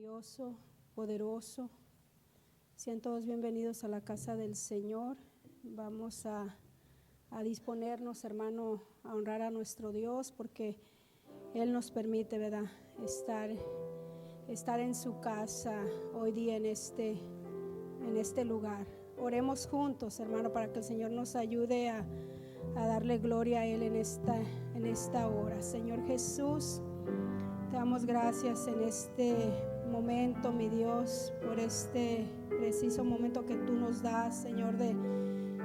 glorioso, poderoso. Sean todos bienvenidos a la casa del Señor. Vamos a disponernos, hermano, a honrar a nuestro Dios, porque Él nos permite, ¿verdad?, estar en su casa hoy día en este lugar. Oremos juntos, hermano, para que el Señor nos ayude a darle gloria a Él en esta hora. Señor Jesús, te damos gracias en este momento, mi Dios, por este preciso momento que tú nos das, Señor, de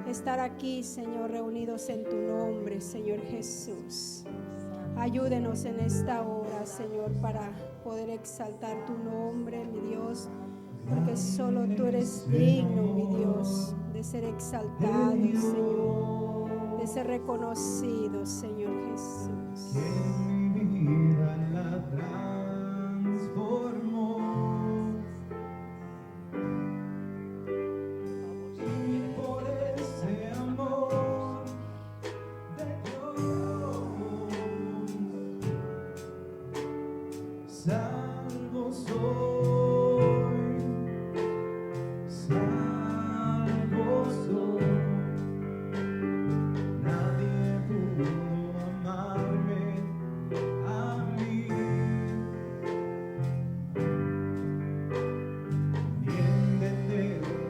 estar aquí, Señor, reunidos en tu nombre, Señor Jesús. Ayúdenos en esta hora, Señor, para poder exaltar tu nombre, mi Dios, porque solo tú eres digno, mi Dios, de ser exaltado, Señor, de ser reconocido, Señor Jesús. Que mi vida la transformó. Y por ese amor de Dios, salvo soy, salvo soy. Nadie pudo amarme a mí,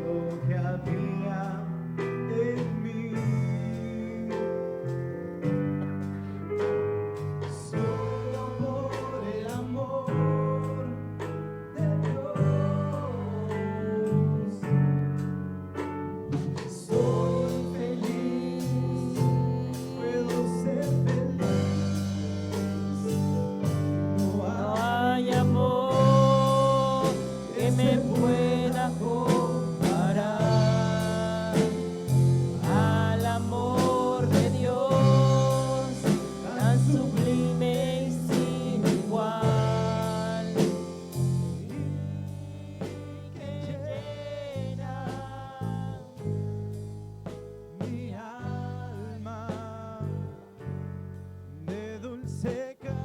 ni entender lo que había en mí. Solo por el amor de Dios soy feliz, puedo ser feliz. No hay amor que me pueda comparar al amor de Dios, tan sublime y sin igual, y que llena mi alma de dulce calma.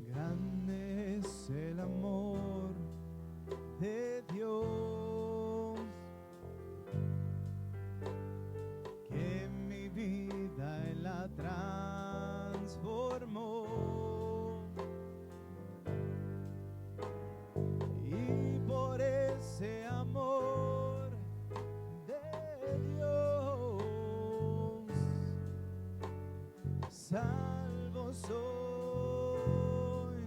Grande es el amor de Dios, que mi vida Él la transformó. Y por ese amor de Dios, salvo soy,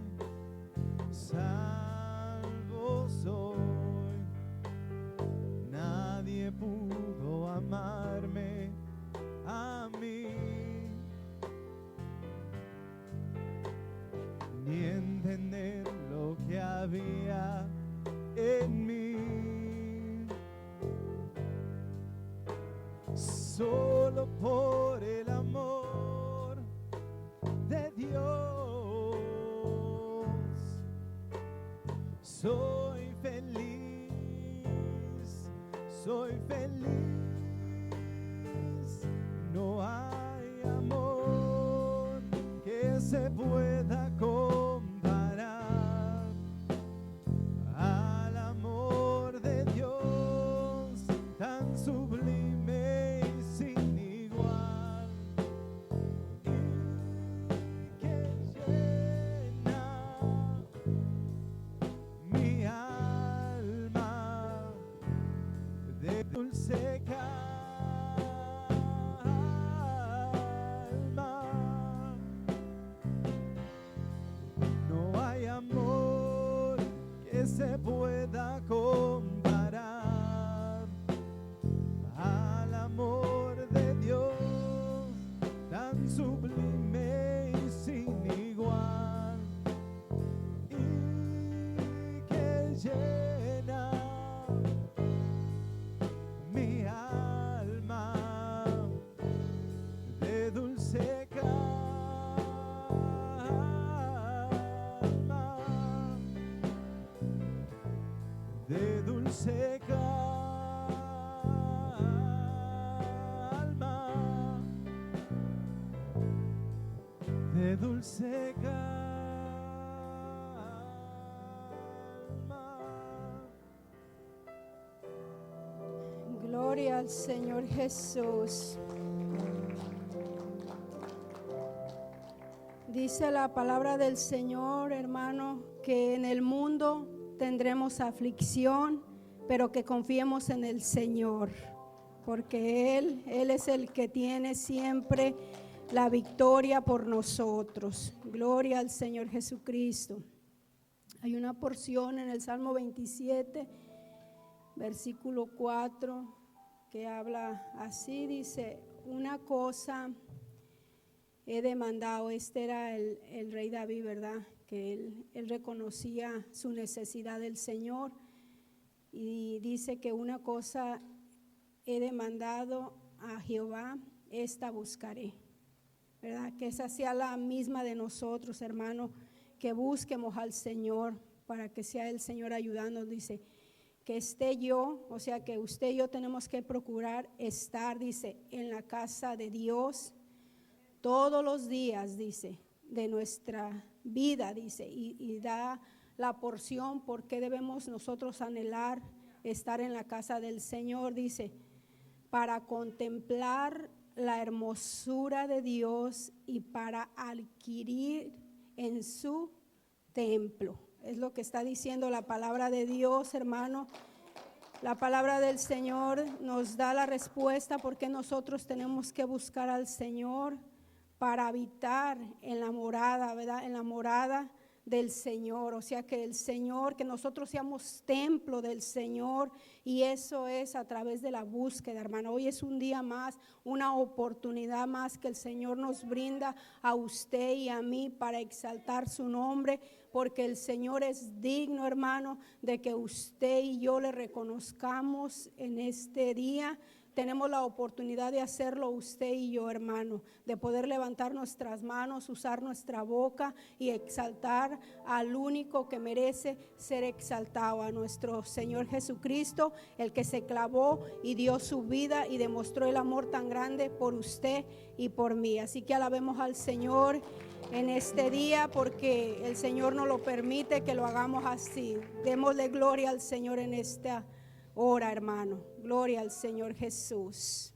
salvo soy. Nadie pudo amarme a mí, ni entender lo que había en mí. Solo por el amor de Dios soy feliz, soy feliz. No hay amor que se pueda comparar al amor de Dios, tan sublime y sin igual, y que llena mi alma de dulce calma. No hay amor que se pueda comparar al amor de Dios, tan sublime y sin igual, y que llena mi alma dulce calma. Gloria al Señor Jesús. Dice la palabra del Señor, hermano, que en el mundo tendremos aflicción, pero que confiemos en el Señor, porque Él es el que tiene siempre la victoria por nosotros. Gloria al Señor Jesucristo. Hay una porción en el Salmo 27, versículo 4, que habla así, dice: una cosa he demandado. Este era el rey David, ¿verdad? Que él reconocía su necesidad del Señor, y dice que una cosa he demandado a Jehová, esta buscaré, ¿verdad? Que esa sea la misma de nosotros, hermano, que busquemos al Señor para que sea el Señor ayudándonos. Dice que esté yo, o sea que usted y yo tenemos que procurar estar, dice, en la casa de Dios todos los días, dice, de nuestra vida, dice, y da la porción porque debemos nosotros anhelar estar en la casa del Señor, dice, para contemplar la hermosura de Dios y para adquirir en su templo. Es lo que está diciendo la palabra de Dios, hermano. La palabra del Señor nos da la respuesta porque nosotros tenemos que buscar al Señor para habitar en la morada, ¿verdad? En la morada del Señor, o sea que el Señor, que nosotros seamos templo del Señor, y eso es a través de la búsqueda, hermano. Hoy es un día más, una oportunidad más que el Señor nos brinda a usted y a mí para exaltar su nombre, porque el Señor es digno, hermano, de que usted y yo le reconozcamos en este día. Tenemos la oportunidad de hacerlo usted y yo, hermano, de poder levantar nuestras manos, usar nuestra boca y exaltar al único que merece ser exaltado, a nuestro Señor Jesucristo, el que se clavó y dio su vida y demostró el amor tan grande por usted y por mí. Así que alabemos al Señor en este día, porque el Señor nos lo permite que lo hagamos así. Démosle gloria al Señor en esta hora, hermano. Gloria al Señor Jesús.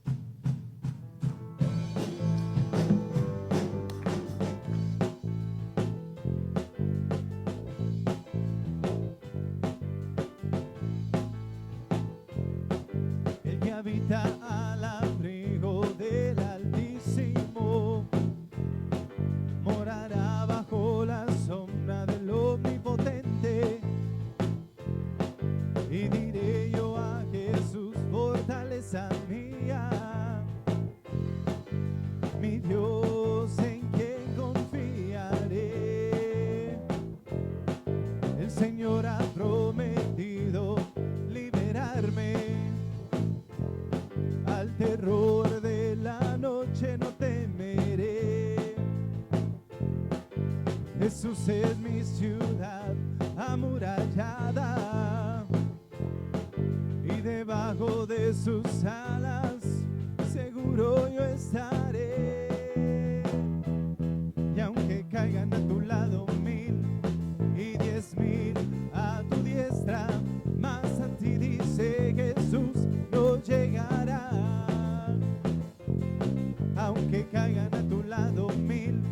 El que habita al abrigo del Altísimo morará bajo la sombra del Omnipotente. Y diré yo a Jesús, fortaleza mía, mi Dios en quien confiaré. El Señor ha prometido liberarme, al terror de la noche no temeré. Jesús es mi ciudad amurallada, y debajo de sus alas seguro yo estaré. Y aunque caigan a tu lado 1000 y 10,000 a tu diestra, más a ti, dice Jesús, no llegará. Aunque caigan a tu lado 1000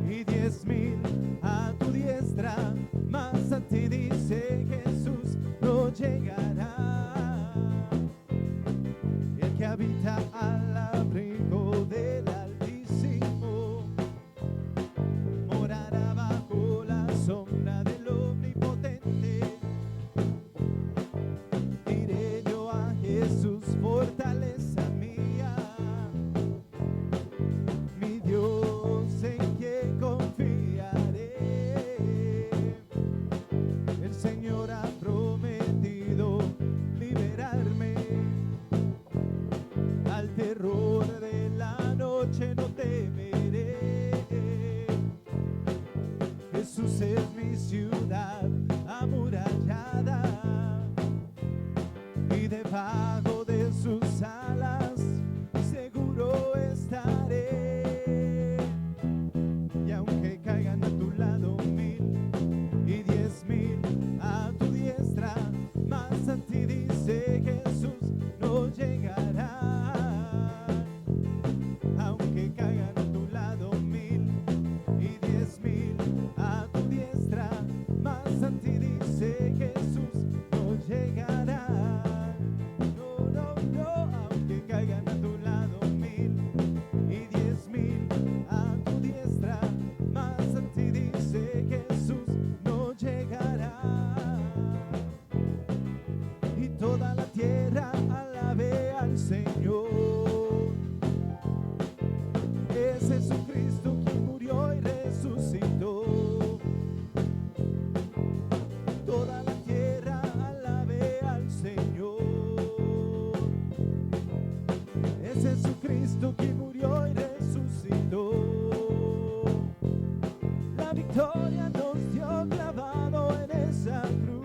y 10,000 a tu diestra, más a ti, dice Jesús, no llegará. El que habita al abrigo del Altísimo morará bajo la sombra del Omnipotente. Diré yo a Jesús, fortaleza mía, mi Dios en quien confiaré. El Señor ha prometido liberarme, al terror de la noche no temeré. Jesús es mi ciudad amurallada, y debajo de sus alas seguro estaré. Y aunque Es Jesucristo quien murió y resucitó. Toda la tierra alabe al Señor. Es Jesucristo quien murió y resucitó. La victoria nos dio clavado en esa cruz.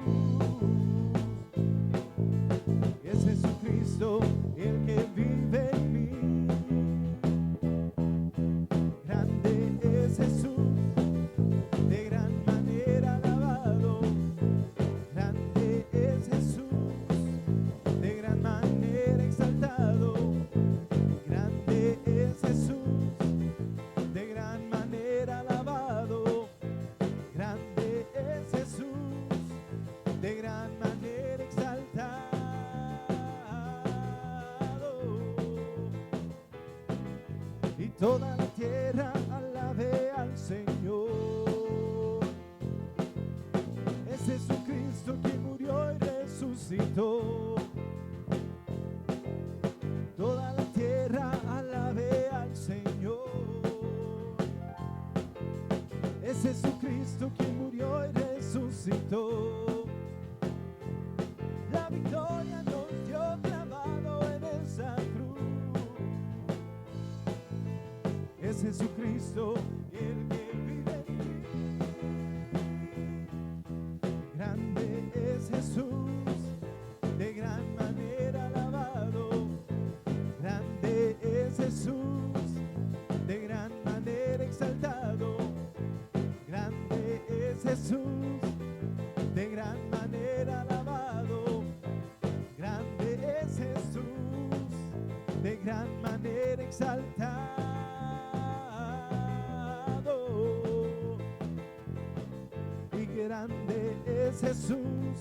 Es Jesucristo el que vive en mí. Grande es Jesús, de gran manera alabado. Grande es Jesús, de gran manera exaltado. Grande es Jesús, de gran manera alabado. Grande es Jesús, de gran manera exaltado. Y toda la tierra alabe al Señor. Es Jesucristo quien murió y resucitó. Toda la tierra alabe al Señor. Es Jesucristo quien murió y resucitó. La victoria nos dio clavado en esa cruz. Es Jesucristo el que vive en mí. Grande es Jesús, de gran manera alabado. Grande es Jesús, de gran manera exaltado. Grande es Jesús, de gran manera alabado. Grande es Jesús, de gran manera exaltado. Y grande es Jesús,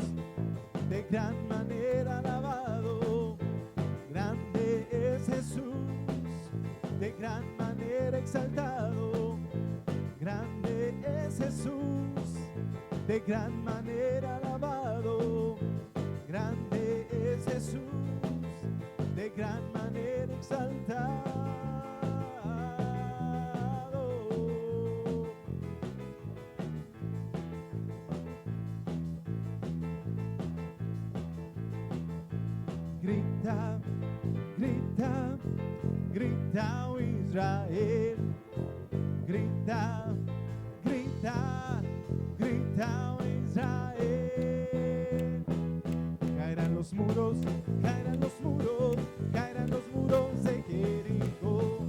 de gran manera alabado. Grande es Jesús, de gran manera exaltado. Grande es Jesús, de gran manera alabado. Grande es Jesús, de gran manera exaltado. Grita, grita, grita, oh Israel. Grita, grita, grita, oh Israel. Caerán los muros, caerán los muros, caerán los muros de Jericó.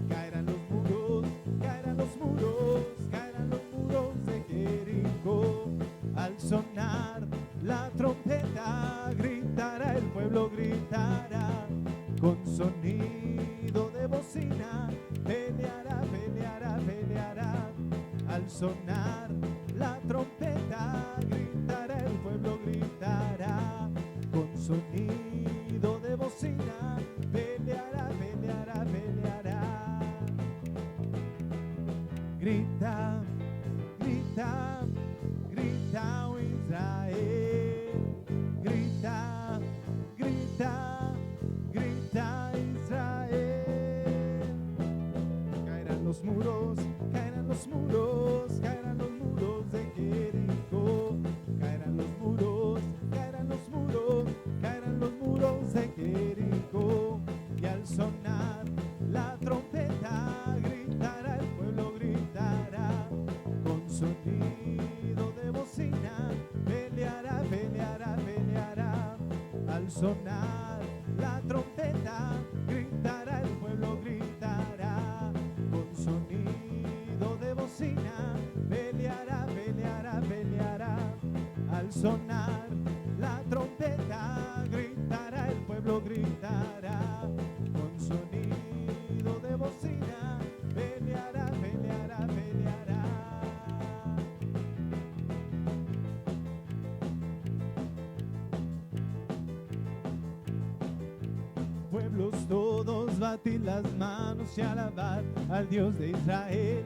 Caerán los muros, caerán los muros, caerán los muros de Jericó. Al sonar la trompeta, gritará el pueblo, gritará con sonido de bocina. Peleará, peleará, peleará. Al sonar la trompeta, gritará el pueblo, gritará con sonido de bocina. Peleará, peleará, peleará. Grita, grita, grita, oh Israel. Grita, grita, grita, Israel. Caerán los muros, caerán los muros, caerán los muros de Jericó. Caerán los muros, caerán los muros, caerán los muros de Jericó. Y al sonar la trompeta, gritará el pueblo, gritará con sonido de bocina. Peleará, peleará, peleará. Al sonar la trompeta, gritará el pueblo, gritará con sonido de bocina. Peleará, peleará, peleará. Al sonar la trompeta, gritará el pueblo, gritará con sonido de bocina. Peleará, peleará, peleará. Pueblos todos, batid las manos y alabad al Dios de Israel.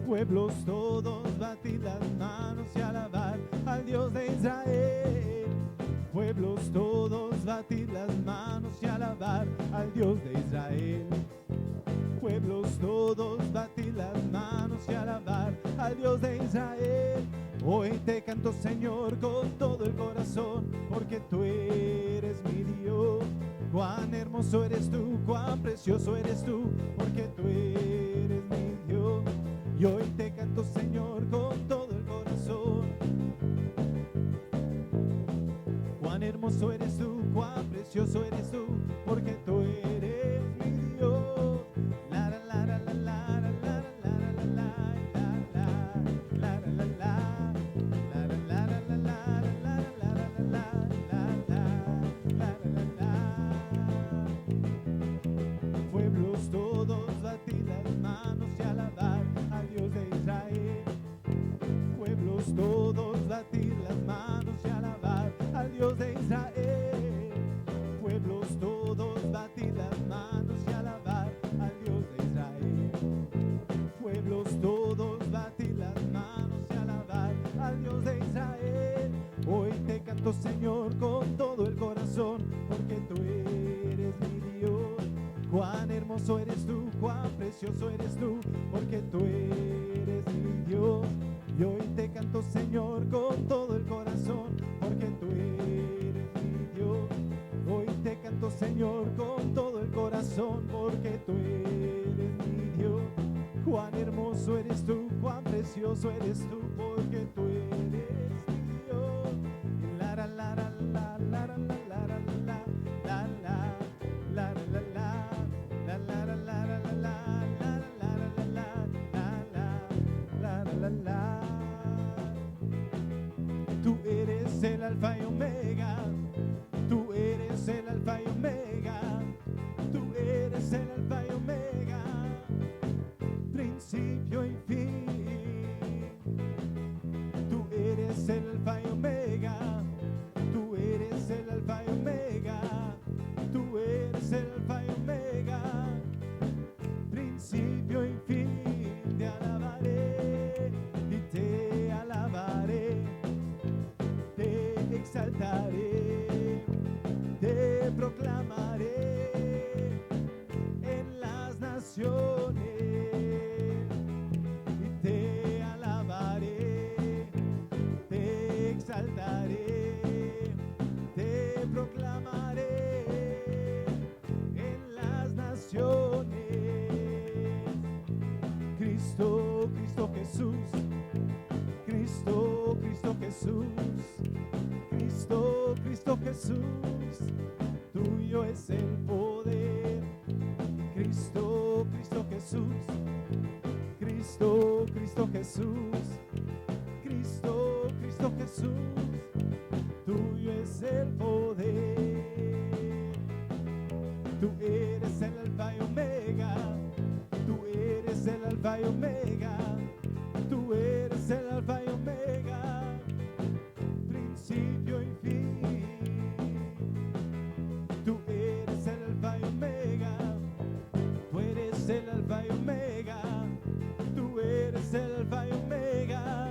Pueblos todos, batid las manos y alabad al Dios de Israel. Pueblos todos batir las manos y alabar al Dios de Israel. Pueblos todos batir las manos y alabar al Dios de Israel. Hoy te canto, Señor, con todo el corazón, porque tú eres mi Dios. Cuán hermoso eres tú, cuán precioso eres tú, porque tú eres mi Dios. Y hoy te canto, Señor, con todo el corazón. Cuán hermoso eres tú, cuán precioso eres tú, porque tú eres mi Dios. La la la la la la la la la la la la la la. Pueblos todos batir las manos y alabar al Dios de Israel. Pueblos todos batir las manos y alabar al Dios de Israel. Pueblos todos batir las manos y alabar al Dios de Israel. Pueblos todos batir las manos y alabar al Dios de Israel. Hoy te canto, Señor, con todo el corazón, porque tú eres mi Dios. Cuán hermoso eres tú, cuán precioso eres tú, porque tú eres mi Dios. Y hoy te canto, Señor, con todo el corazón, porque tú eres mi Dios. Hoy te canto, Señor, con todo el corazón, porque tú eres mi Dios. Cuán hermoso eres tú, cuán precioso eres tú, porque tú eres mi Dios. La la la la la la la la la la la la la la. Tú eres el alfa y omega, tú eres el alfa y omega, tú eres el alfa y omega, principio y fin. Tú eres el alfa y omega, tú eres el alfa y omega, tú eres el alfa y omega, principio y fin. Te alabaré y te alabaré, te exaltaré, te proclamaré en las naciones y te alabaré, te exaltaré, te proclamaré en las naciones. Cristo, Cristo Jesús, Cristo, Cristo Jesús, Cristo, Cristo Jesús, tuyo es el poder. Cristo, Cristo Jesús, Cristo, Cristo Jesús, Cristo, Cristo Jesús, tuyo es el poder. Tú eres el alfa y omega, tú eres el alfa y omega, tú eres el alfa y omega, principio y fin. Tú eres el alfa y omega, tú eres el alfa y omega, tú eres el alfa y omega,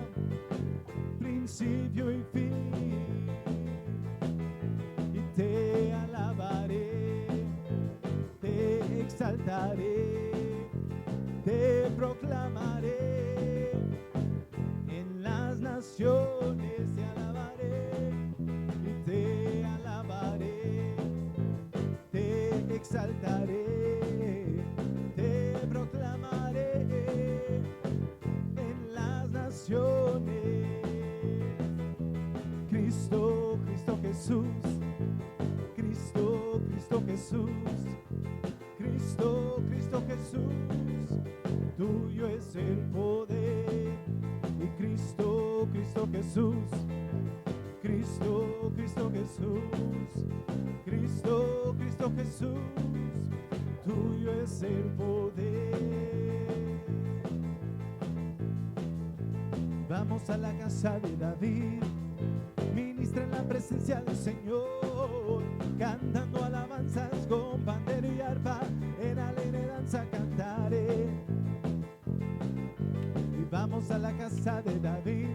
principio y fin. Y te alabaré, te exaltaré, te proclamaré en las naciones, te alabaré y te alabaré, te exaltaré, te proclamaré en las naciones. Cristo, Cristo Jesús, Cristo, Cristo Jesús, Cristo, Cristo Jesús, tuyo es el poder. Y Cristo, Cristo Jesús, Cristo, Cristo Jesús, Cristo, Cristo Jesús, tuyo es el poder. Vamos a la casa de David, ministra en la presencia del Señor, cantando alabanzas con pandero y arpa, en alegre danza cantaré. Y vamos a la casa de David,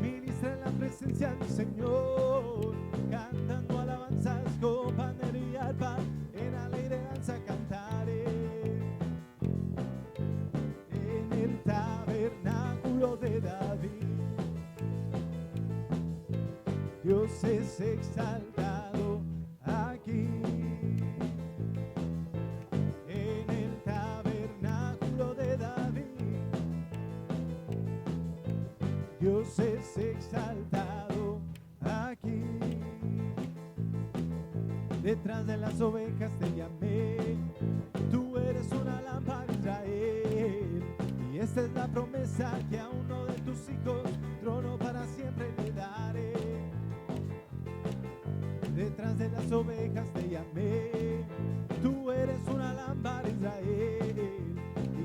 ministra en la presencia del Señor, es exaltado aquí. En el tabernáculo de David, Dios es exaltado aquí. Detrás de las ovejas te llamé, tú eres una lámpara, Israel. Y esta es la promesa que a uno de tus hijos, trono para siempre le daré. Detrás de las ovejas te llamé, tú eres una lámpara, Israel.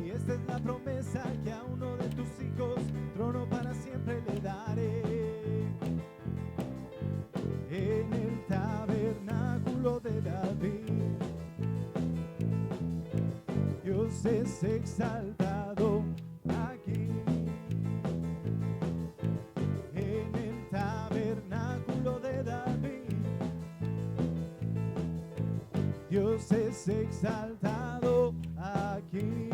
Y esta es la promesa que a uno de tus hijos, trono para siempre le daré. En el tabernáculo de David, Dios es exaltado aquí. En el tabernáculo de David, Dios es exaltado aquí.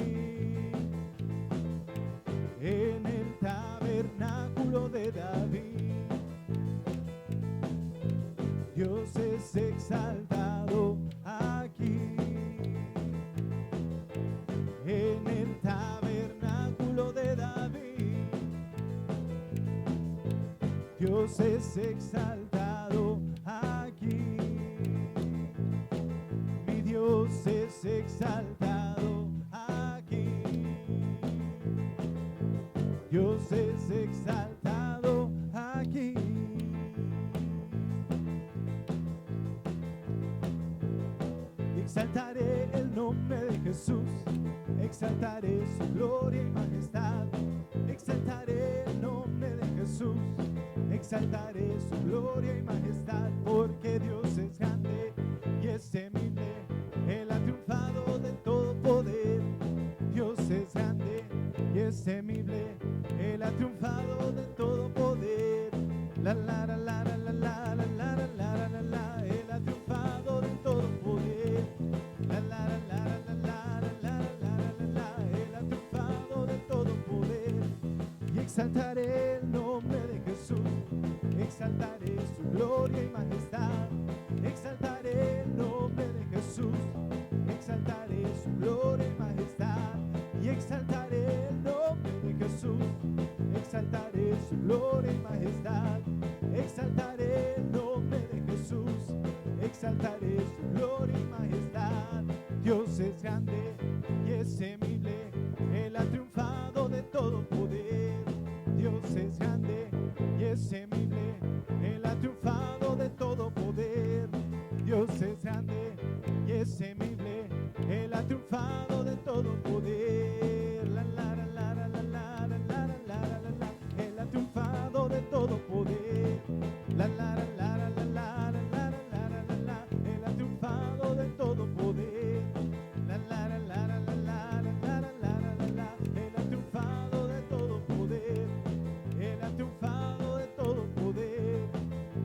En el tabernáculo de David, Dios es exaltado aquí. En el tabernáculo de David, Dios es exaltado aquí. Mi Dios es exaltado aquí. Dios es exaltado aquí. Exaltaré el nombre de Jesús, exaltaré su gloria y majestad. Exaltaré el nombre de Jesús, exaltaré su gloria y majestad, porque Dios es grande y es temible, Él ha triunfado de todo poder. Dios es grande y es temible, Él ha triunfado de todo poder. La la la la la la la la la la la la, Él ha triunfado de todo poder. La la la la la la la la la, Él ha triunfado de todo poder. Y exaltaré el nombre de Jesús, exaltaré su gloria y majestad. Exaltaré el nombre de Jesús, exaltaré su gloria y majestad. Y exaltaré el nombre de Jesús, exaltaré su gloria y majestad. Exaltaré el nombre de Jesús, exaltaré su gloria y majestad. Dios es grande y es temible, Él ha triunfado de todo poder. Dios es grande y es temible, Él ha triunfado de todo poder. Dios es grande y es temible, Él ha triunfado de todo poder. La la la la la la la la la la la, Él ha triunfado de todo poder. La la la la la la la la la la, Él ha triunfado de todo poder. La la la la la la la la la, Él ha triunfado de todo poder. Él ha triunfado de todo poder.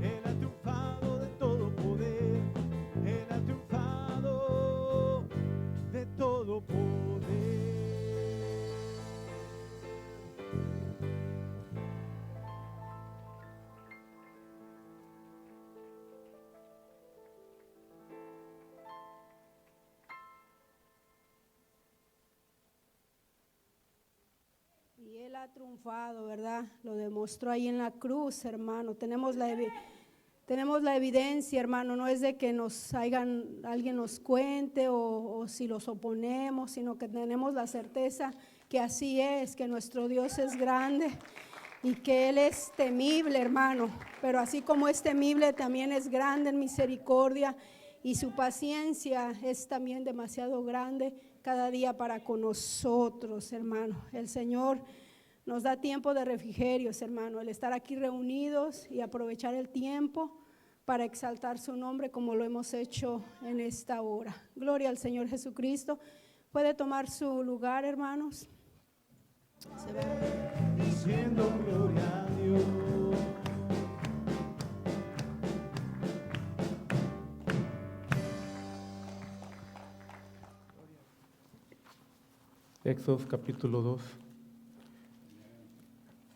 Él ha triunfado de todo poder. Él ha triunfado de todo poder. Y Él ha triunfado, ¿verdad? Lo demostró ahí en la cruz, hermano. Tenemos la evidencia, hermano. No es de que alguien nos cuente o si los oponemos, sino que tenemos la certeza que así es, que nuestro Dios es grande y que Él es temible, hermano. Pero así como es temible, también es grande en misericordia y su paciencia es también demasiado grande cada día para con nosotros, hermano. El Señor nos da tiempo de refrigerios, hermano, el estar aquí reunidos y aprovechar el tiempo para exaltar su nombre como lo hemos hecho en esta hora. Gloria al Señor Jesucristo. Puede tomar su lugar, hermanos. Diciendo gloria a Dios. Éxodo capítulo 2.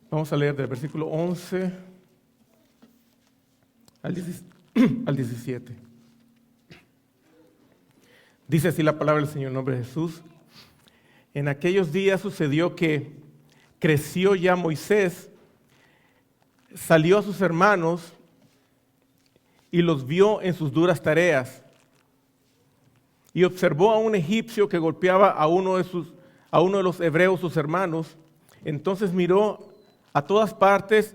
Vamos a leer del versículo 11 al 17. Dice así la palabra del Señor en nombre de Jesús. En aquellos días sucedió que creció ya Moisés, salió a sus hermanos y los vio en sus duras tareas. Y observó a un egipcio que golpeaba a uno de los hebreos, sus hermanos. Entonces miró a todas partes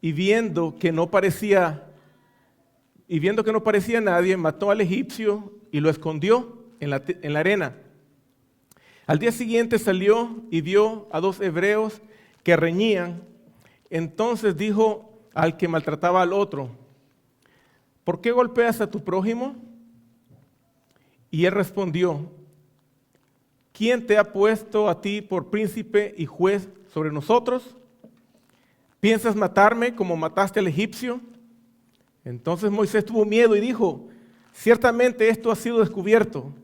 y viendo que no parecía nadie, mató al egipcio y lo escondió en la arena. Al día siguiente salió y vio a 2 hebreos que reñían. Entonces dijo al que maltrataba al otro: ¿por qué golpeas a tu prójimo? Y él respondió: ¿quién te ha puesto a ti por príncipe y juez sobre nosotros? ¿Piensas matarme como mataste al egipcio? Entonces Moisés tuvo miedo y dijo: ciertamente esto ha sido descubierto.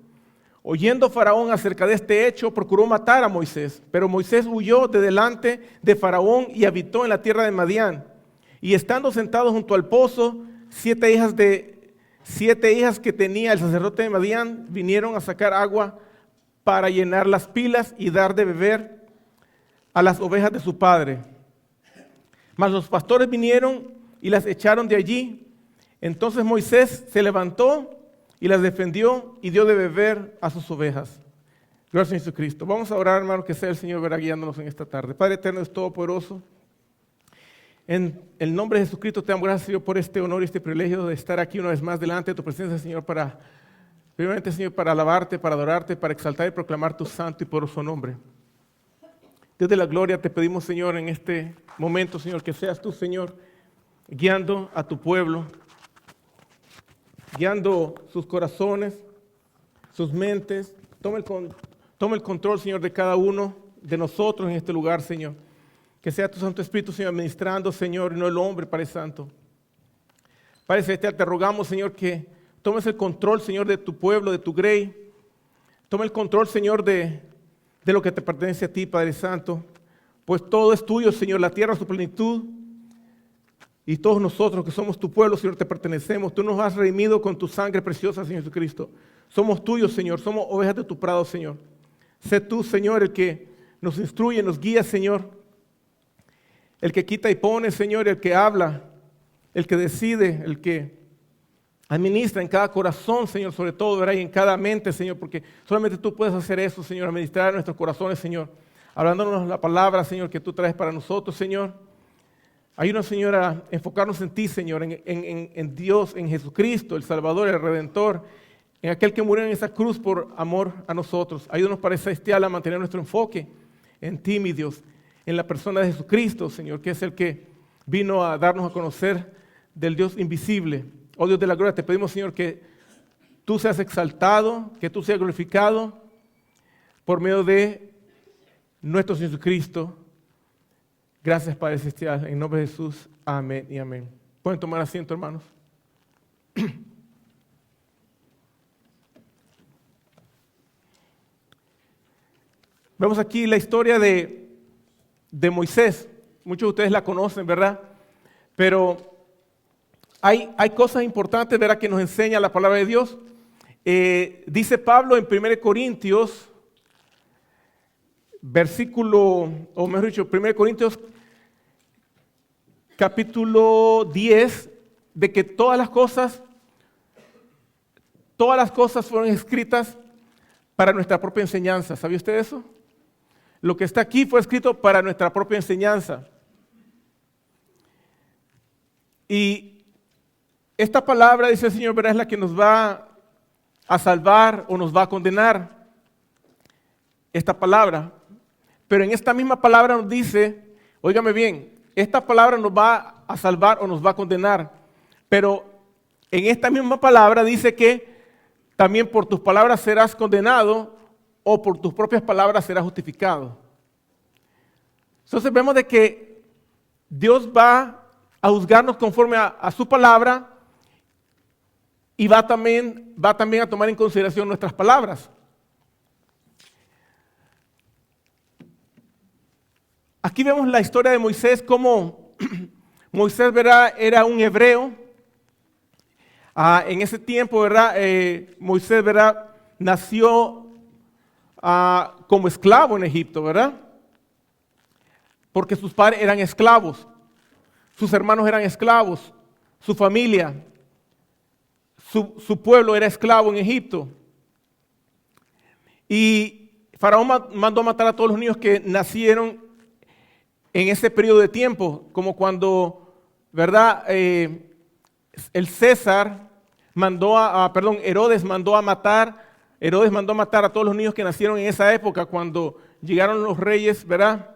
Oyendo Faraón acerca de este hecho, procuró matar a Moisés, pero Moisés huyó de delante de Faraón y habitó en la tierra de Madián. Y estando sentado junto al pozo, 7 hijas que tenía el sacerdote de Madián vinieron a sacar agua para llenar las pilas y dar de beber a las ovejas de su padre. Mas los pastores vinieron y las echaron de allí. Entonces Moisés se levantó y las defendió y dio de beber a sus ovejas. Gracias a Jesucristo. Vamos a orar, hermano, que sea el Señor verá guiándonos en esta tarde. Padre eterno, es todopoderoso. En el nombre de Jesucristo te damos gracias, Señor, por este honor y este privilegio de estar aquí una vez más delante de tu presencia, Señor, primeramente, Señor, para alabarte, para adorarte, para exaltar y proclamar tu santo y poderoso nombre. Dios de la gloria, te pedimos, Señor, en este momento, Señor, que seas tú, Señor, guiando a tu pueblo, guiando sus corazones, sus mentes. Toma el control, Señor, de cada uno de nosotros en este lugar, Señor. Que sea tu Santo Espíritu, Señor, administrando, Señor, y no el hombre, Padre Santo. Padre Celestial, te rogamos, Señor, que tomes el control, Señor, de tu pueblo, de tu grey. Toma el control, Señor, de lo que te pertenece a ti, Padre Santo. Pues todo es tuyo, Señor, la tierra, su plenitud. Y todos nosotros que somos tu pueblo, Señor, te pertenecemos. Tú nos has redimido con tu sangre preciosa, Señor Jesucristo. Somos tuyos, Señor. Somos ovejas de tu prado, Señor. Sé tú, Señor, el que nos instruye, nos guía, Señor. El que quita y pone, Señor, el que habla, el que decide, el que administra en cada corazón, Señor, sobre todo, ¿verdad? Y en cada mente, Señor, porque solamente tú puedes hacer eso, Señor, administrar nuestros corazones, Señor. Hablándonos la palabra, Señor, que tú traes para nosotros, Señor. Ayúdanos, Señor, a enfocarnos en ti, Señor, en Dios, en Jesucristo, el Salvador, el Redentor, en aquel que murió en esa cruz por amor a nosotros. Ayúdanos, Padre Celestial, a mantener nuestro enfoque en ti, mi Dios, en la persona de Jesucristo, Señor, que es el que vino a darnos a conocer del Dios invisible. Oh Dios de la gloria, te pedimos, Señor, que tú seas exaltado, que tú seas glorificado por medio de nuestro Jesucristo. Gracias, Padre Celestial, en nombre de Jesús, amén y amén. ¿Pueden tomar asiento, hermanos? Vemos aquí la historia de Moisés. Muchos de ustedes la conocen, ¿verdad? Pero hay cosas importantes, ¿verdad?, que nos enseña la palabra de Dios. Dice Pablo en 1 Corintios, Corintios capítulo 10, de que todas las cosas fueron escritas para nuestra propia enseñanza. ¿Sabía usted eso? Lo que está aquí fue escrito para nuestra propia enseñanza. Y esta palabra, dice el Señor, ¿verdad?, es la que nos va a salvar o nos va a condenar. Esta palabra. Pero en esta misma palabra nos dice, óigame bien, esta palabra nos va a salvar o nos va a condenar. Pero en esta misma palabra dice que también por tus palabras serás condenado o por tus propias palabras serás justificado. Entonces vemos de que Dios va a juzgarnos conforme a su palabra y va también a tomar en consideración nuestras palabras. Aquí vemos la historia de Moisés, como Moisés, ¿verdad?, era un hebreo, En ese tiempo, ¿verdad? Moisés, ¿verdad? Nació como esclavo en Egipto, ¿verdad? Porque sus padres eran esclavos, sus hermanos eran esclavos, su familia, su pueblo era esclavo en Egipto. Y Faraón mandó a matar a todos los niños que nacieron en ese periodo de tiempo, como cuando, ¿verdad? Herodes mandó a matar a todos los niños que nacieron en esa época, cuando llegaron los reyes, ¿verdad?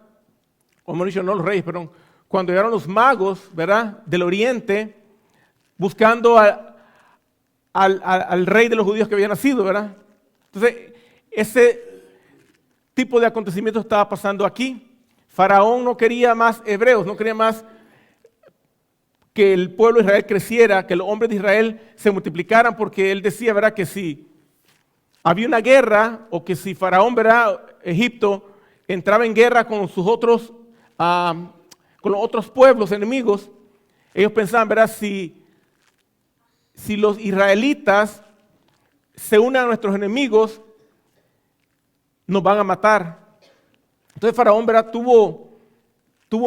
O mejor dicho, no los reyes, perdón, cuando llegaron los magos, ¿verdad? Del oriente, buscando al rey de los judíos que había nacido, ¿verdad? Entonces, ese tipo de acontecimientos estaba pasando aquí. Faraón no quería más hebreos, no quería más que el pueblo de Israel creciera, que los hombres de Israel se multiplicaran, porque él decía, ¿verdad?, que si había una guerra, o que si Faraón, ¿verdad?, Egipto, entraba en guerra con sus otros, con los otros pueblos enemigos, ellos pensaban, ¿verdad?, si los israelitas se unen a nuestros enemigos, nos van a matar. Entonces Faraón, ¿verdad?, tuvo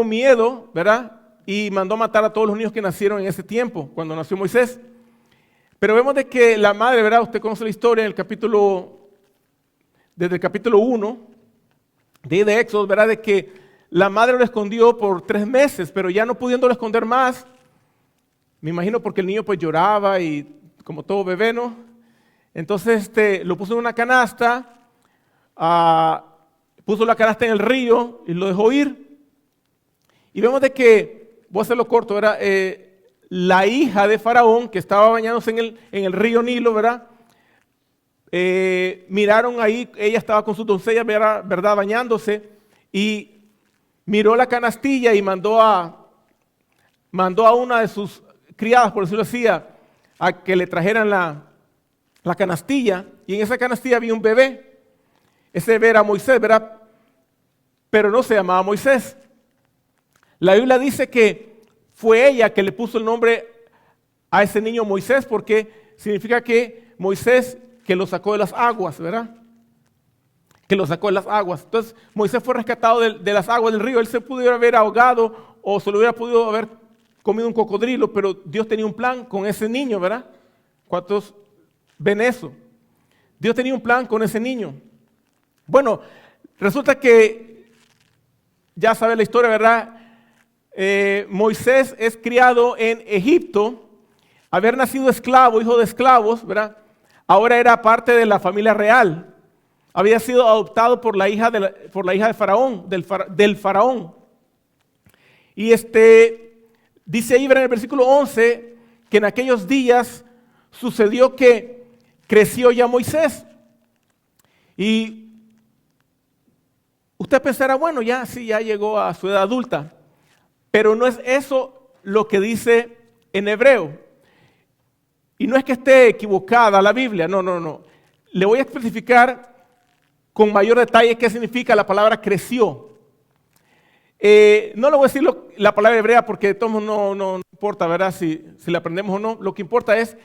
miedo, ¿verdad?, y mandó a matar a todos los niños que nacieron en ese tiempo, cuando nació Moisés. Pero vemos de que la madre, ¿verdad?, usted conoce la historia desde el capítulo 1 de Éxodo, ¿verdad?, de que la madre lo escondió por 3 meses, pero ya no pudiéndolo esconder más, me imagino porque el niño pues lloraba y como todo bebé, ¿no? Entonces lo puso en una canasta, puso la canasta en el río y lo dejó ir. Y vemos de que, voy a hacerlo corto, ¿verdad? La hija de Faraón, que estaba bañándose en el río Nilo, ¿verdad? Miraron ahí, ella estaba con sus doncellas, ¿verdad?, bañándose, y miró la canastilla y mandó a una de sus criadas, por decirlo así, a que le trajeran la canastilla, y en esa canastilla había un bebé. Ese bebé era Moisés, ¿verdad? Pero no se llamaba Moisés. La Biblia dice que fue ella que le puso el nombre a ese niño Moisés, porque significa que Moisés, que lo sacó de las aguas, ¿verdad? Que lo sacó de las aguas. Entonces Moisés fue rescatado de las aguas del río. Él se pudiera haber ahogado o se lo hubiera podido haber comido un cocodrilo, pero Dios tenía un plan con ese niño, ¿verdad? ¿Cuántos ven eso? Dios tenía un plan con ese niño. Bueno, resulta que ya sabe la historia, ¿verdad? Moisés es criado en Egipto, haber nacido esclavo, hijo de esclavos, ¿verdad? Ahora era parte de la familia real. Había sido adoptado por la hija de Faraón, del Faraón. Y dice ahí, ¿verdad?, en el versículo 11, que en aquellos días sucedió que creció ya Moisés. Y usted pensará, bueno, ya llegó a su edad adulta. Pero no es eso lo que dice en hebreo. Y no es que esté equivocada la Biblia, no. Le voy a especificar con mayor detalle qué significa la palabra creció. No le voy a decir la palabra hebrea porque de todos modos no importa, ¿verdad?, si la aprendemos o no. Lo que importa es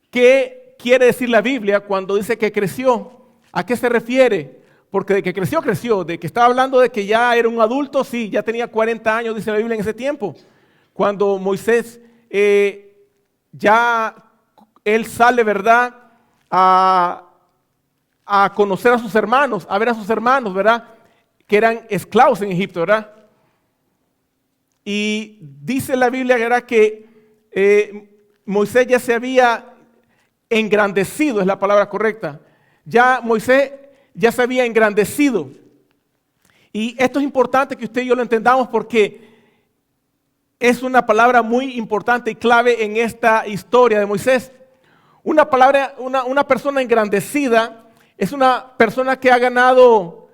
qué quiere decir la Biblia cuando dice que creció. ¿A qué se refiere? Porque de que creció, de que estaba hablando de que ya era un adulto, sí, ya tenía 40 años, dice la Biblia, en ese tiempo. Cuando Moisés él sale, ¿verdad?, a conocer a sus hermanos, a ver a sus hermanos, ¿verdad?, que eran esclavos en Egipto, ¿verdad? Y dice la Biblia, ¿verdad?, que Moisés ya se había engrandecido, es la palabra correcta. Ya Moisés ya se había engrandecido. Y esto es importante que usted y yo lo entendamos porque es una palabra muy importante y clave en esta historia de Moisés. Una persona engrandecida es una persona que ha ganado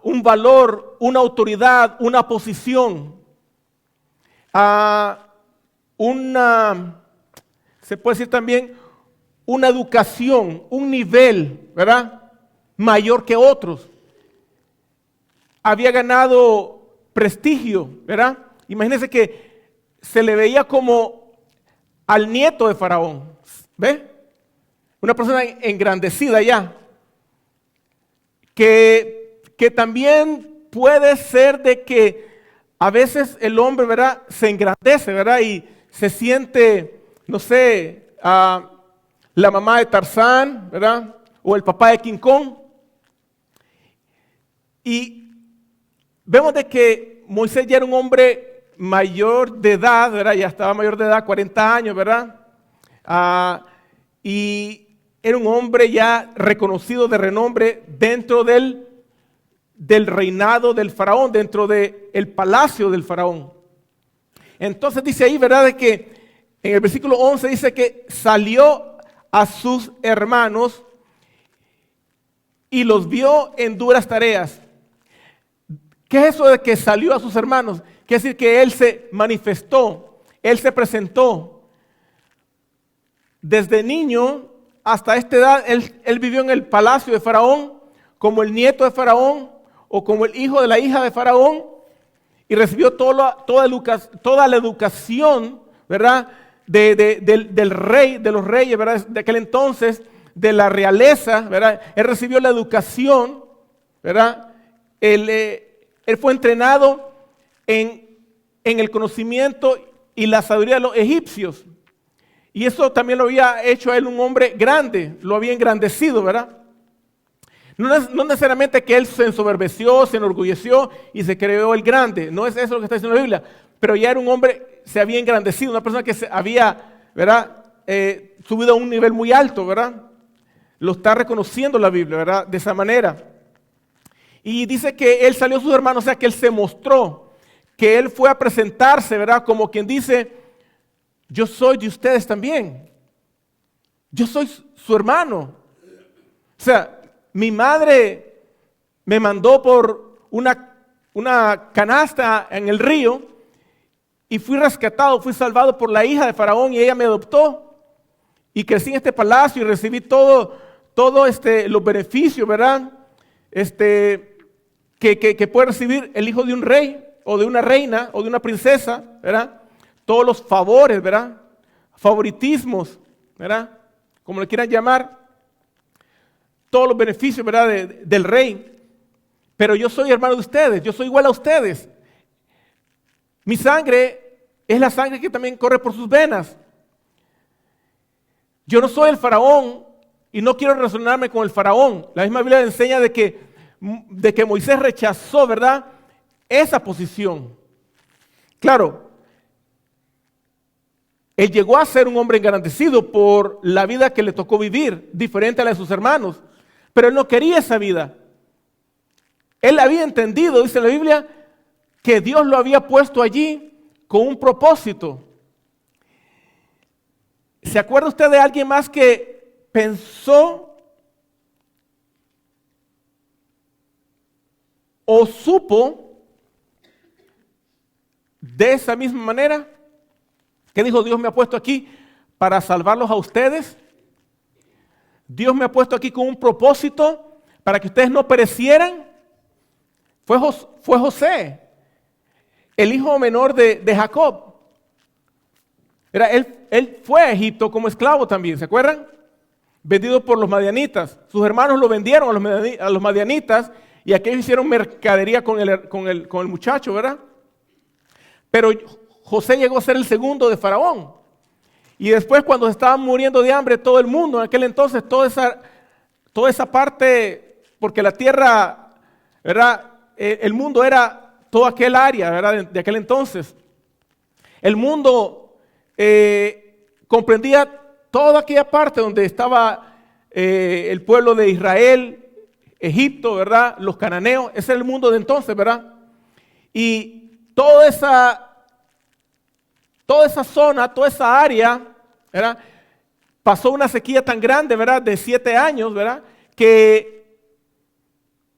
un valor, una autoridad, una posición, se puede decir también, una educación, un nivel, ¿verdad?, mayor que otros. Había ganado prestigio, ¿verdad? Imagínense que se le veía como al nieto de Faraón. ¿Ve? Una persona engrandecida ya. Que también puede ser de que a veces el hombre, ¿verdad?, se engrandece, ¿verdad? Y se siente, no sé, la mamá de Tarzán, ¿verdad? O el papá de King Kong. Y vemos de que Moisés ya era un hombre mayor de edad, ¿verdad? Ya estaba mayor de edad, 40 años, ¿verdad? Y era un hombre ya reconocido de renombre dentro del reinado del faraón, dentro del palacio del faraón. Entonces dice ahí, ¿verdad?, de que en el versículo 11 dice que salió a sus hermanos y los vio en duras tareas. ¿Qué es eso de que salió a sus hermanos? Quiere decir que él se manifestó, él se presentó. Desde niño hasta esta edad, él vivió en el palacio de Faraón, como el nieto de Faraón o como el hijo de la hija de Faraón, y recibió toda la educación, ¿verdad?, del rey, de los reyes, ¿verdad?, de aquel entonces, de la realeza, ¿verdad? Él recibió la educación, ¿verdad? Él fue entrenado en el conocimiento y la sabiduría de los egipcios. Y eso también lo había hecho a él un hombre grande, lo había engrandecido, ¿verdad? No necesariamente que él se ensoberbeció, se enorgulleció y se creó el grande. No es eso lo que está diciendo la Biblia. Pero ya era un hombre, se había engrandecido, una persona que se había, ¿verdad?, subido a un nivel muy alto, ¿verdad? Lo está reconociendo la Biblia, ¿verdad?, de esa manera. Y dice que él salió a sus hermanos, o sea que él se mostró, que él fue a presentarse, ¿verdad?, como quien dice: yo soy de ustedes también. Yo soy su hermano. O sea, mi madre me mandó por una canasta en el río y fui rescatado, fui salvado por la hija de Faraón y ella me adoptó. Y crecí en este palacio y recibí todos los beneficios, ¿verdad?, que puede recibir el hijo de un rey o de una reina o de una princesa, ¿verdad? Todos los favores, ¿verdad? Favoritismos, ¿verdad?, como le quieran llamar. Todos los beneficios, ¿verdad?, del rey. Pero yo soy hermano de ustedes, yo soy igual a ustedes. Mi sangre es la sangre que también corre por sus venas. Yo no soy el faraón y no quiero relacionarme con el faraón. La misma Biblia enseña de que Moisés rechazó, ¿verdad?, esa posición. Claro, él llegó a ser un hombre engrandecido por la vida que le tocó vivir, diferente a la de sus hermanos. Pero él no quería esa vida. Él había entendido, dice la Biblia, que Dios lo había puesto allí con un propósito. ¿Se acuerda usted de alguien más que pensó o supo de esa misma manera? ¿Qué dijo? Dios me ha puesto aquí para salvarlos a ustedes. Dios me ha puesto aquí con un propósito para que ustedes no perecieran. Fue José, el hijo menor de Jacob. Él fue a Egipto como esclavo también, ¿se acuerdan? Vendido por los madianitas. Sus hermanos lo vendieron a los madianitas y aquellos hicieron mercadería con el muchacho, ¿verdad? Pero José llegó a ser el segundo de Faraón. Y después, cuando se estaban muriendo de hambre todo el mundo, en aquel entonces, toda esa parte, porque la tierra, ¿verdad?, el mundo era toda aquel área, ¿verdad?, de aquel entonces. El mundo comprendía toda aquella parte donde estaba el pueblo de Israel, Egipto, ¿verdad?, los cananeos. Ese era el mundo de entonces, ¿verdad? Y toda esa zona, toda esa área, ¿verdad?, pasó una sequía tan grande, ¿verdad?, de 7 años, ¿verdad?, que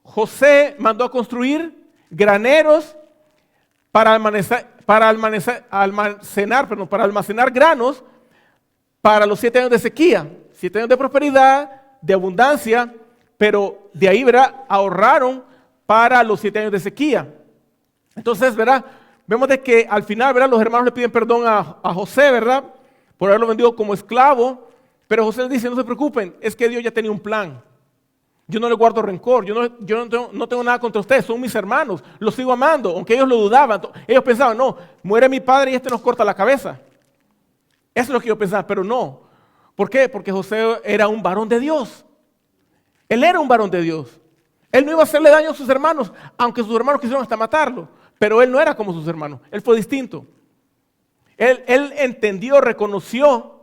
José mandó a construir graneros para almacenar granos para los 7 años de sequía, 7 años de prosperidad, de abundancia, pero de ahí, ¿verdad?, ahorraron para los 7 años de sequía. Entonces, ¿verdad?, vemos de que al final, ¿verdad?, los hermanos le piden perdón a José, ¿verdad?, por haberlo vendido como esclavo, pero José les dice, no se preocupen, es que Dios ya tenía un plan. Yo no le guardo rencor, yo no tengo nada contra ustedes, son mis hermanos, los sigo amando, aunque ellos lo dudaban. Ellos pensaban, no, muere mi padre y este nos corta la cabeza. Eso es lo que yo pensaba, pero no. ¿Por qué? Porque José era un varón de Dios. Él era un varón de Dios. Él no iba a hacerle daño a sus hermanos, aunque sus hermanos quisieron hasta matarlo. Pero él no era como sus hermanos, él fue distinto. Él entendió, reconoció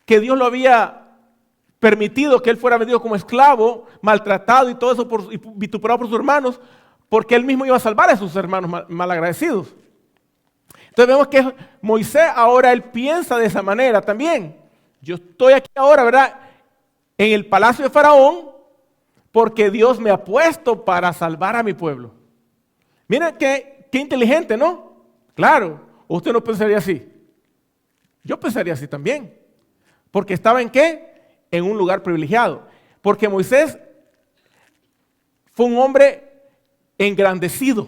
que Dios lo había permitido que él fuera vendido como esclavo, maltratado y todo eso, y vituperado por sus hermanos, porque él mismo iba a salvar a sus hermanos malagradecidos. Entonces vemos que Moisés ahora él piensa de esa manera también. Yo estoy aquí ahora, ¿verdad? En el palacio de Faraón, porque Dios me ha puesto para salvar a mi pueblo. Miren qué inteligente, ¿no? Claro, usted no pensaría así. Yo pensaría así también. Porque estaba en ¿qué? En un lugar privilegiado. Porque Moisés fue un hombre engrandecido.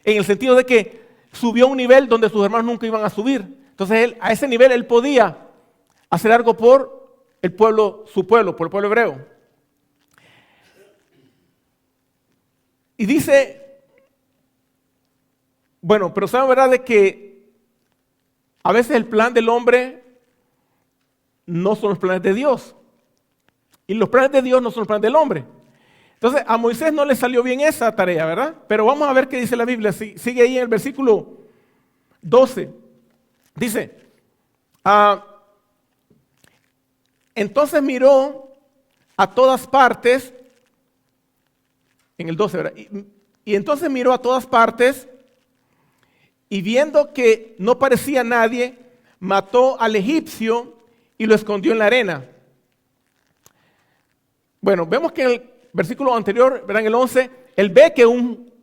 En el sentido de que subió a un nivel donde sus hermanos nunca iban a subir. Entonces a ese nivel él podía hacer algo por el pueblo, su pueblo, por el pueblo hebreo. Y dice, bueno, pero saben verdad de que a veces el plan del hombre no son los planes de Dios. Y los planes de Dios no son los planes del hombre. Entonces a Moisés no le salió bien esa tarea, ¿verdad? Pero vamos a ver qué dice la Biblia. Sigue ahí en el versículo 12. Dice, entonces miró a todas partes, en el 12, ¿verdad? Y entonces miró a todas partes y viendo que no parecía nadie, mató al egipcio y lo escondió en la arena. Bueno, vemos que en el versículo anterior, ¿verdad? En el 11, él ve que un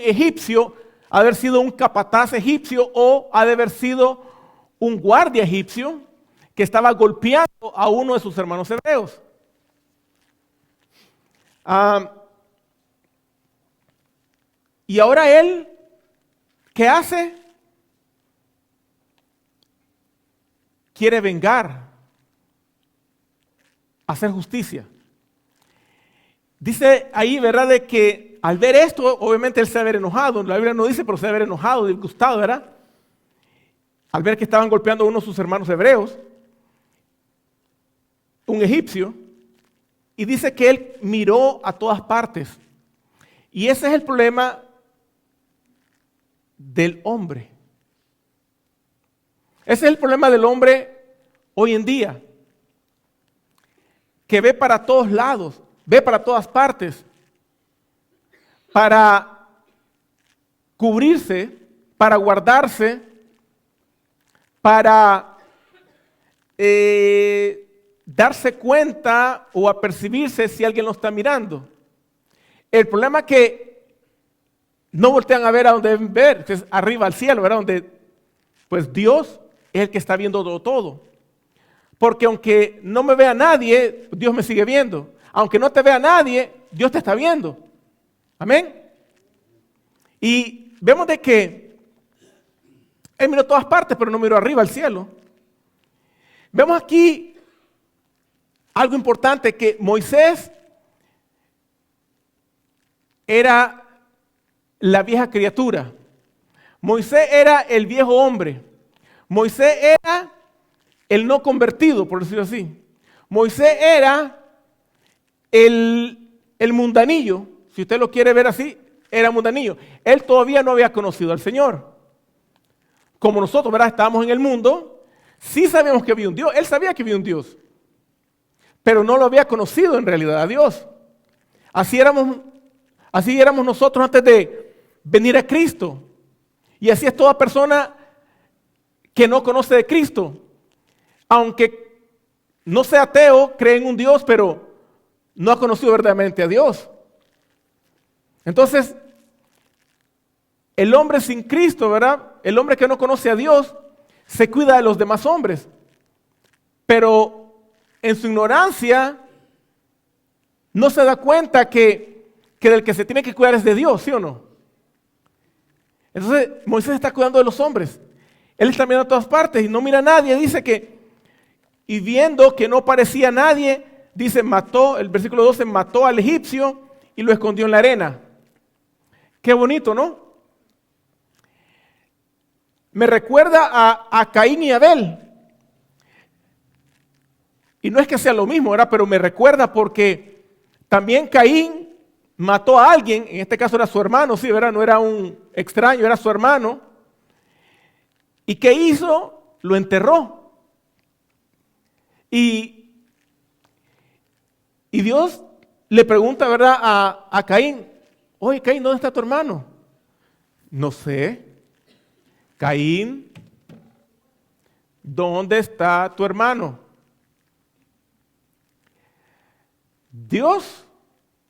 egipcio ha de haber sido un capataz egipcio o ha de haber sido un guardia egipcio que estaba golpeando a uno de sus hermanos hebreos. Y ahora él, ¿qué hace? Quiere vengar, hacer justicia. Dice ahí, ¿verdad? De que al ver esto, obviamente él se debe haber enojado. La Biblia no dice, pero se debe haber enojado, disgustado, ¿verdad? Al ver que estaban golpeando a uno de sus hermanos hebreos, un egipcio, y dice que él miró a todas partes. Y ese es el problema del hombre. Ese es el problema del hombre hoy en día, que ve para todos lados, ve para todas partes, para cubrirse, para guardarse, para darse cuenta o apercibirse si alguien lo está mirando. El problema es que no voltean a ver a donde deben ver, que es arriba al cielo, ¿verdad? Donde pues Dios es el que está viendo todo. Porque aunque no me vea nadie, Dios me sigue viendo. Aunque no te vea nadie, Dios te está viendo. Amén. Y vemos de que él miró a todas partes, pero no miró arriba al cielo. Vemos aquí algo importante, que Moisés era la vieja criatura. Moisés era el viejo hombre. Moisés era el no convertido, por decirlo así. Moisés era el mundanillo. Si usted lo quiere ver así, era mundanillo. Él todavía no había conocido al Señor. Como nosotros, ¿verdad? Estábamos en el mundo, sí sabíamos que había un Dios. Él sabía que había un Dios, pero no lo había conocido en realidad a Dios. Así éramos nosotros antes de venir a Cristo. Y así es toda persona que no conoce de Cristo. Aunque no sea ateo, cree en un Dios, pero no ha conocido verdaderamente a Dios. Entonces, el hombre sin Cristo, ¿verdad? El hombre que no conoce a Dios, se cuida de los demás hombres. Pero en su ignorancia, no se da cuenta que del que se tiene que cuidar es de Dios, ¿sí o no? Entonces, Moisés está cuidando de los hombres. Él está mirando a todas partes y no mira a nadie. Dice que, y viendo que no parecía nadie, dice, mató, el versículo 12, mató al egipcio y lo escondió en la arena. Qué bonito, ¿no? Me recuerda a Caín y Abel. Y no es que sea lo mismo, ¿verdad? Pero me recuerda porque también Caín mató a alguien, en este caso era su hermano, sí, ¿verdad? No era un extraño, era su hermano. ¿Y qué hizo? Lo enterró. Y Dios le pregunta, ¿verdad? A Caín, oye, Caín, ¿dónde está tu hermano? No sé. Caín, ¿dónde está tu hermano? Dios,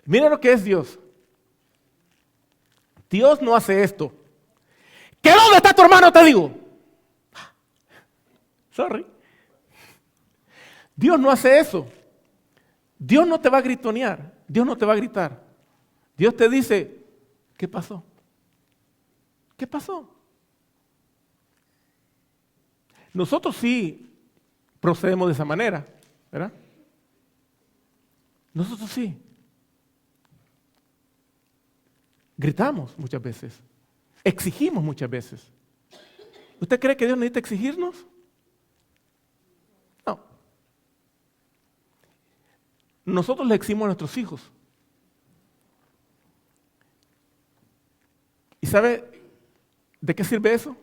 mira lo que es Dios. Dios no hace esto. ¿Qué dónde está tu hermano? Te digo. Sorry. Dios no hace eso. Dios no te va a gritonear. Dios no te va a gritar. Dios te dice, ¿qué pasó? ¿Qué pasó? Nosotros sí procedemos de esa manera, ¿verdad? Nosotros sí. Gritamos muchas veces. Exigimos muchas veces. ¿Usted cree que Dios necesita exigirnos? No. Nosotros le exigimos a nuestros hijos. ¿Y sabe de qué sirve eso?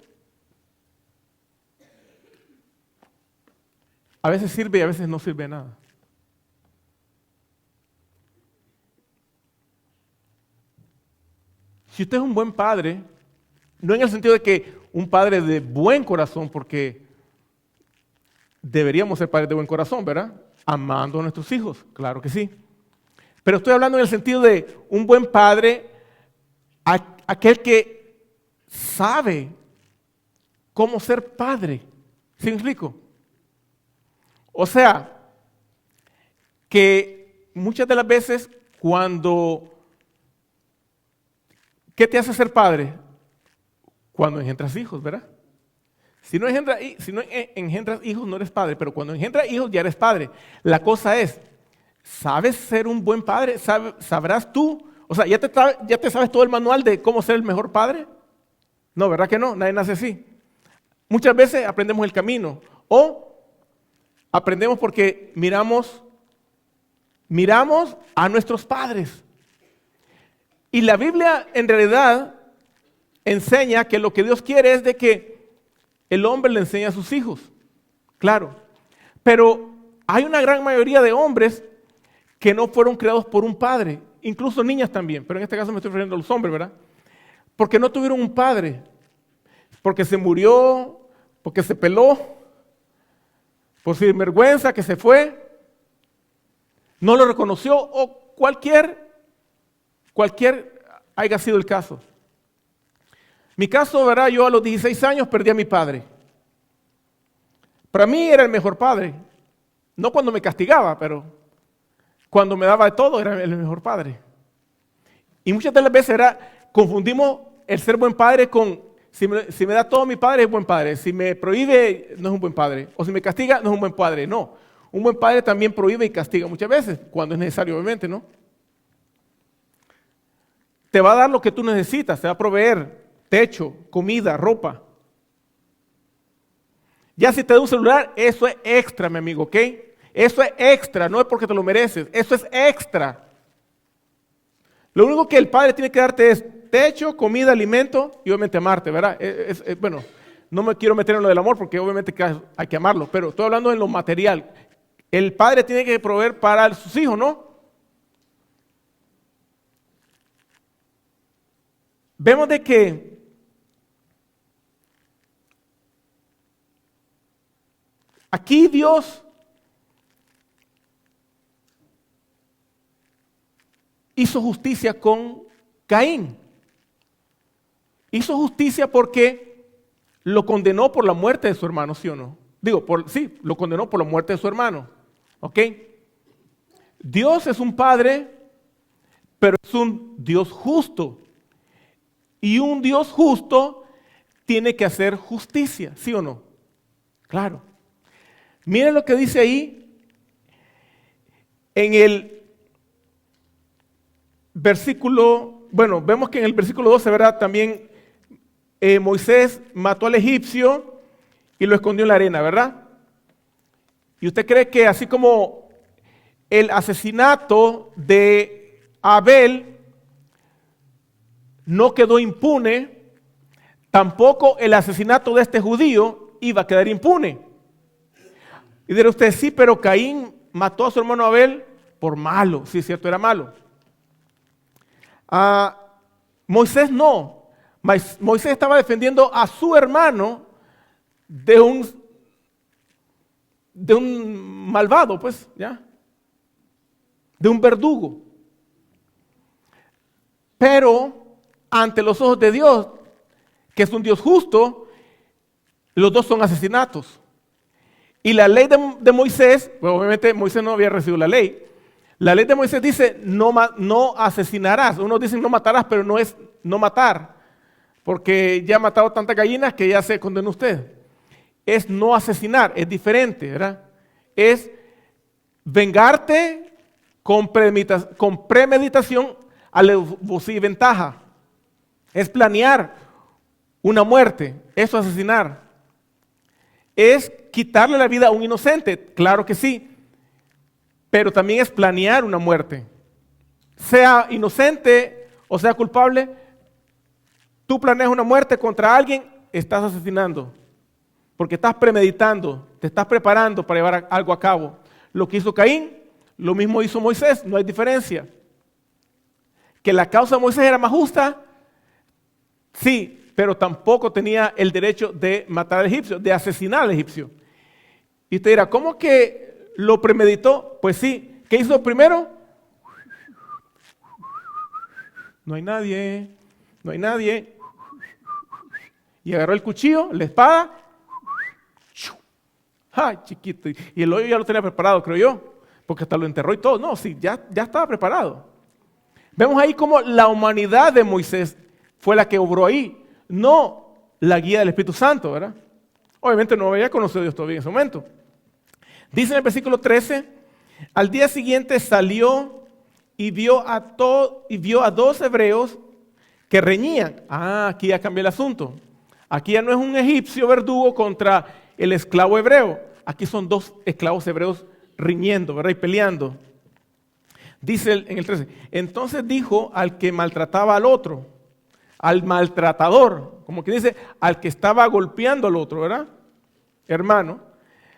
A veces sirve y a veces no sirve de nada. Si usted es un buen padre, no en el sentido de que un padre de buen corazón, porque deberíamos ser padres de buen corazón, ¿verdad? Amando a nuestros hijos, claro que sí. Pero estoy hablando en el sentido de un buen padre, aquel que sabe cómo ser padre. ¿Sí me explico? O sea, que muchas de las veces ¿qué te hace ser padre? Cuando engendras hijos, ¿verdad? Si no engendras hijos, no eres padre, pero cuando engendras hijos ya eres padre. La cosa es, ¿sabes ser un buen padre? ¿Sabrás tú? O sea, ¿ya te sabes todo el manual de cómo ser el mejor padre? No, ¿verdad que no? Nadie nace así. Muchas veces aprendemos el camino o aprendemos porque miramos a nuestros padres. Y la Biblia en realidad enseña que lo que Dios quiere es de que el hombre le enseñe a sus hijos. Claro. Pero hay una gran mayoría de hombres que no fueron creados por un padre, incluso niñas también, pero en este caso me estoy refiriendo a los hombres, ¿verdad? Porque no tuvieron un padre, porque se murió, porque se peló, por sinvergüenza que se fue, no lo reconoció o cualquier haya sido el caso. Mi caso, ¿verdad? Yo a los 16 años perdí a mi padre. Para mí era el mejor padre. No cuando me castigaba, pero cuando me daba de todo era el mejor padre. Y muchas de las veces confundimos el ser buen padre con si me da todo mi padre es buen padre. Si me prohíbe no es un buen padre. O si me castiga no es un buen padre. No, un buen padre también prohíbe y castiga muchas veces, cuando es necesario obviamente, ¿no? Te va a dar lo que tú necesitas, te va a proveer techo, comida, ropa. Ya si te da un celular, eso es extra, mi amigo, ¿ok? Eso es extra, no es porque te lo mereces, eso es extra. Lo único que el Padre tiene que darte es techo, comida, alimento y obviamente amarte, ¿verdad? Bueno, no me quiero meter en lo del amor porque obviamente hay que amarlo, pero estoy hablando en lo material. El Padre tiene que proveer para sus hijos, ¿no? Vemos de que aquí Dios hizo justicia con Caín. Hizo justicia porque lo condenó por la muerte de su hermano, ¿sí o no? Sí, lo condenó por la muerte de su hermano. ¿Ok? Dios es un Padre, pero es un Dios justo. Y un Dios justo tiene que hacer justicia, ¿sí o no? Claro. Miren lo que dice ahí en el versículo, bueno, vemos que en el versículo 12, ¿verdad? También Moisés mató al egipcio y lo escondió en la arena, ¿verdad? ¿Y usted cree que así como el asesinato de Abel no quedó impune, tampoco el asesinato de este judío iba a quedar impune? Y dirá usted, sí, pero Caín mató a su hermano Abel por malo. Sí, cierto, era malo. Moisés no. Moisés estaba defendiendo a su hermano de un malvado, pues, ¿ya? De un verdugo. Pero ante los ojos de Dios, que es un Dios justo, los dos son asesinatos. Y la ley de Moisés, pues obviamente Moisés no había recibido la ley. La ley de Moisés dice, no asesinarás. Unos dicen no matarás, pero no es no matar. Porque ya ha matado tantas gallinas que ya se condenó usted. Es no asesinar, es diferente, ¿verdad? Es vengarte con premeditación, alevosía y ventaja. Es planear una muerte, eso es asesinar. Es quitarle la vida a un inocente, claro que sí, pero también es planear una muerte. Sea inocente o sea culpable, tú planeas una muerte contra alguien, estás asesinando, porque estás premeditando, te estás preparando para llevar algo a cabo. Lo que hizo Caín, lo mismo hizo Moisés, no hay diferencia. Que la causa de Moisés era más justa, sí, pero tampoco tenía el derecho de matar al egipcio, de asesinar al egipcio. Y usted dirá, ¿cómo que lo premeditó? Pues sí, ¿qué hizo primero? No hay nadie, no hay nadie. Y agarró el cuchillo, la espada. ¡Ay, chiquito! Y el hoyo ya lo tenía preparado, creo yo, porque hasta lo enterró y todo. No, sí, ya estaba preparado. Vemos ahí cómo la humanidad de Moisés fue la que obró ahí, no la guía del Espíritu Santo, ¿verdad? Obviamente no había conocido a Dios todavía en ese momento. Dice en el versículo 13, al día siguiente salió y vio a dos hebreos que reñían. Aquí ya cambió el asunto. Aquí ya no es un egipcio verdugo contra el esclavo hebreo. Aquí son dos esclavos hebreos riñendo, ¿verdad? Y peleando. Dice en el 13, entonces dijo al que maltrataba al otro, al maltratador, como que dice, al que estaba golpeando al otro, ¿verdad? Hermano,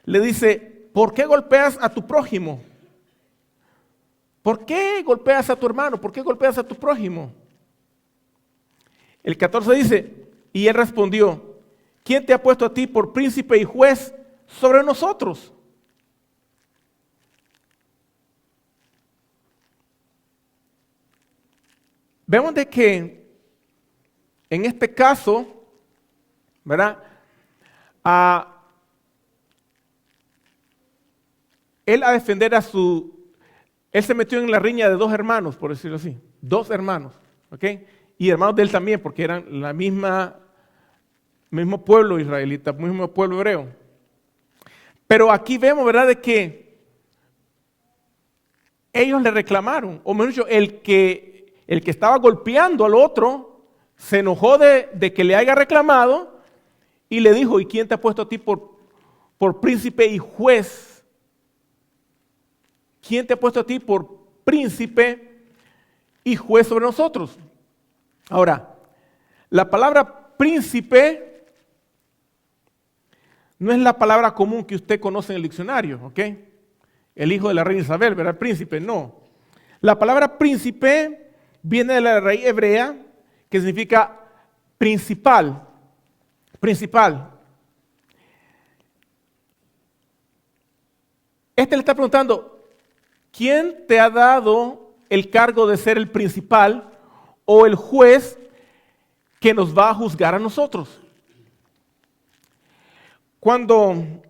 le dice, ¿por qué golpeas a tu prójimo? ¿Por qué golpeas a tu hermano? ¿Por qué golpeas a tu prójimo? El 14 dice, y él respondió, ¿quién te ha puesto a ti por príncipe y juez sobre nosotros? Vemos de que en este caso, ¿verdad? Él a defender él se metió en la riña de dos hermanos, por decirlo así, dos hermanos, ¿ok? Y hermanos de él también, porque eran mismo pueblo israelita, mismo pueblo hebreo. Pero aquí vemos, ¿verdad?, de que ellos le reclamaron, o mejor dicho, el que estaba golpeando al otro se enojó de que le haya reclamado y le dijo, ¿y quién te ha puesto a ti por príncipe y juez? ¿Quién te ha puesto a ti por príncipe y juez sobre nosotros? Ahora, la palabra príncipe no es la palabra común que usted conoce en el diccionario, ¿ok? El hijo de la reina Isabel, ¿verdad? Príncipe, no. La palabra príncipe viene de la raíz hebrea que significa principal. Principal. Este le está preguntando, ¿quién te ha dado el cargo de ser el principal o el juez que nos va a juzgar a nosotros? Cuando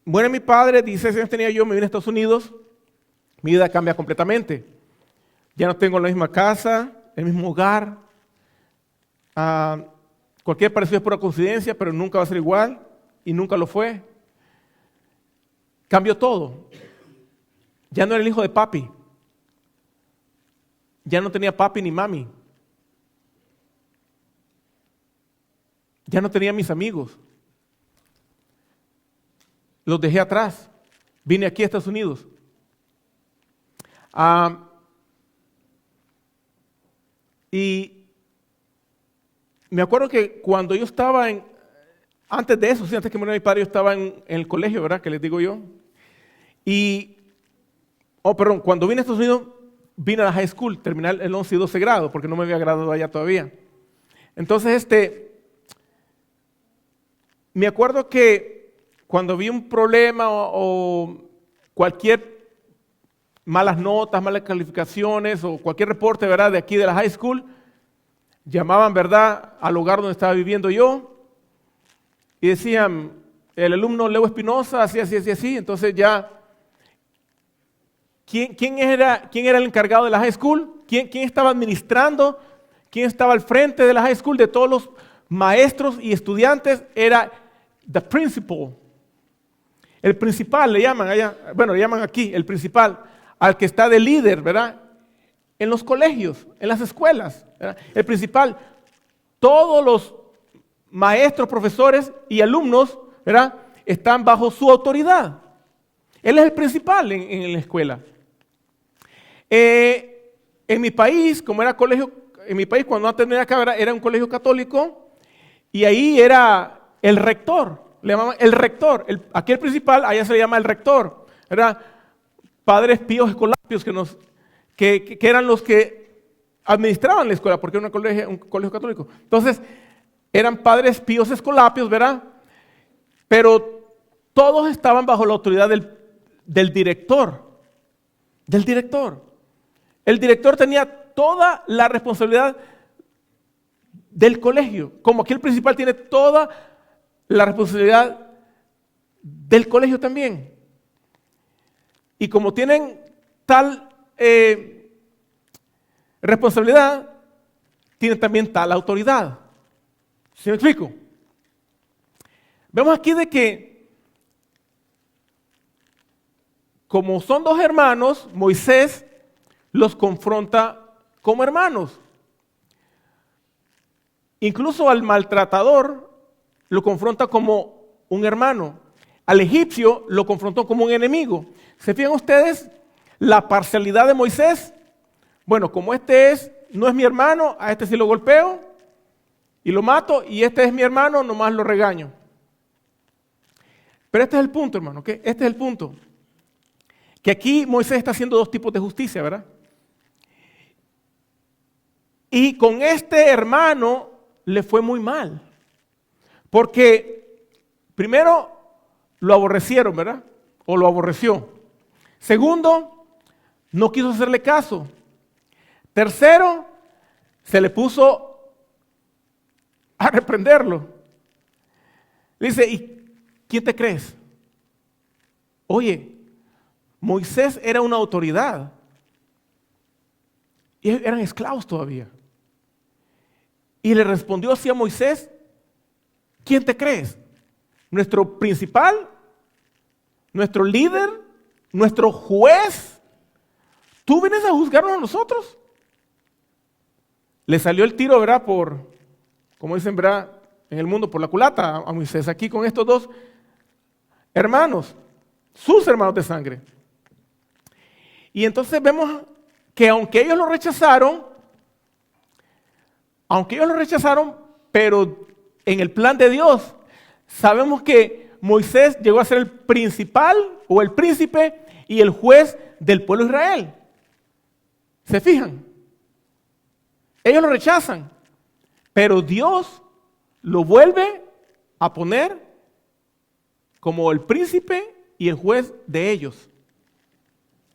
muere mi padre, 16 años tenía yo, me vine a Estados Unidos, mi vida cambia completamente. Ya no tengo la misma casa, el mismo hogar. Cualquier parecido es pura coincidencia, pero nunca va a ser igual y nunca lo fue. Cambió todo. Ya no era el hijo de papi. Ya no tenía papi ni mami. Ya no tenía mis amigos. Los dejé atrás. Vine aquí a Estados Unidos. Y me acuerdo que cuando yo estaba antes de eso, sí, antes que muriera mi padre, yo estaba en el colegio, ¿verdad? Que les digo yo. Cuando vine a Estados Unidos, vine a la high school, terminé el 11 y 12 grado, porque no me había graduado allá todavía. Entonces, me acuerdo que cuando vi un problema o cualquier malas notas, malas calificaciones o cualquier reporte, ¿verdad? De aquí de la high school, llamaban, ¿verdad? Al lugar donde estaba viviendo yo y decían, el alumno Leo Espinosa, así. Entonces ya, ¿quién era el encargado de la high school? ¿Quién estaba administrando? ¿Quién estaba al frente de la high school? De todos los maestros y estudiantes era the principal. El principal le llaman allá, le llaman aquí el principal, al que está de líder, ¿verdad? En los colegios, en las escuelas, ¿verdad? El principal, todos los maestros, profesores y alumnos, ¿verdad? Están bajo su autoridad. Él es el principal en la escuela. En mi país, como era colegio, cuando antes no era acá, era un colegio católico, y ahí era el rector, le llamaban el rector. Aquí el principal, allá se le llama el rector, ¿verdad? Padres píos escolapios que eran los que administraban la escuela, porque era un colegio católico. Entonces, eran padres píos escolapios, ¿verdad? Pero todos estaban bajo la autoridad del director. Del director. El director tenía toda la responsabilidad del colegio, como aquí el principal tiene toda la responsabilidad del colegio también. Y como tienen tal responsabilidad, tienen también tal autoridad. ¿Sí me explico? Vemos aquí de que, como son dos hermanos, Moisés los confronta como hermanos. Incluso al maltratador lo confronta como un hermano. Al egipcio lo confrontó como un enemigo. ¿Se fijan ustedes la parcialidad de Moisés? Bueno, como no es mi hermano, a este sí lo golpeo y lo mato, y este es mi hermano, nomás lo regaño. Pero este es el punto, hermano, ¿ok? Este es el punto. Que aquí Moisés está haciendo dos tipos de justicia, ¿verdad? Y con este hermano le fue muy mal. Porque primero lo aborrecieron, ¿verdad? O lo aborreció. Segundo, no quiso hacerle caso. Tercero, se le puso a reprenderlo. Le dice, ¿y quién te crees? Oye, Moisés era una autoridad. Y eran esclavos todavía. Y le respondió así a Moisés, ¿quién te crees? ¿Nuestro principal? ¿Nuestro líder? ¿Nuestro juez? ¿Tú vienes a juzgarnos a nosotros? Le salió el tiro, ¿verdad? Como dicen, ¿verdad? En el mundo, por la culata a Moisés. Aquí con estos dos hermanos, sus hermanos de sangre. Y entonces vemos que aunque ellos lo rechazaron, pero en el plan de Dios, sabemos que Moisés llegó a ser el principal o el príncipe y el juez del pueblo de Israel. ¿Se fijan? Ellos lo rechazan, pero Dios lo vuelve a poner como el príncipe y el juez de ellos.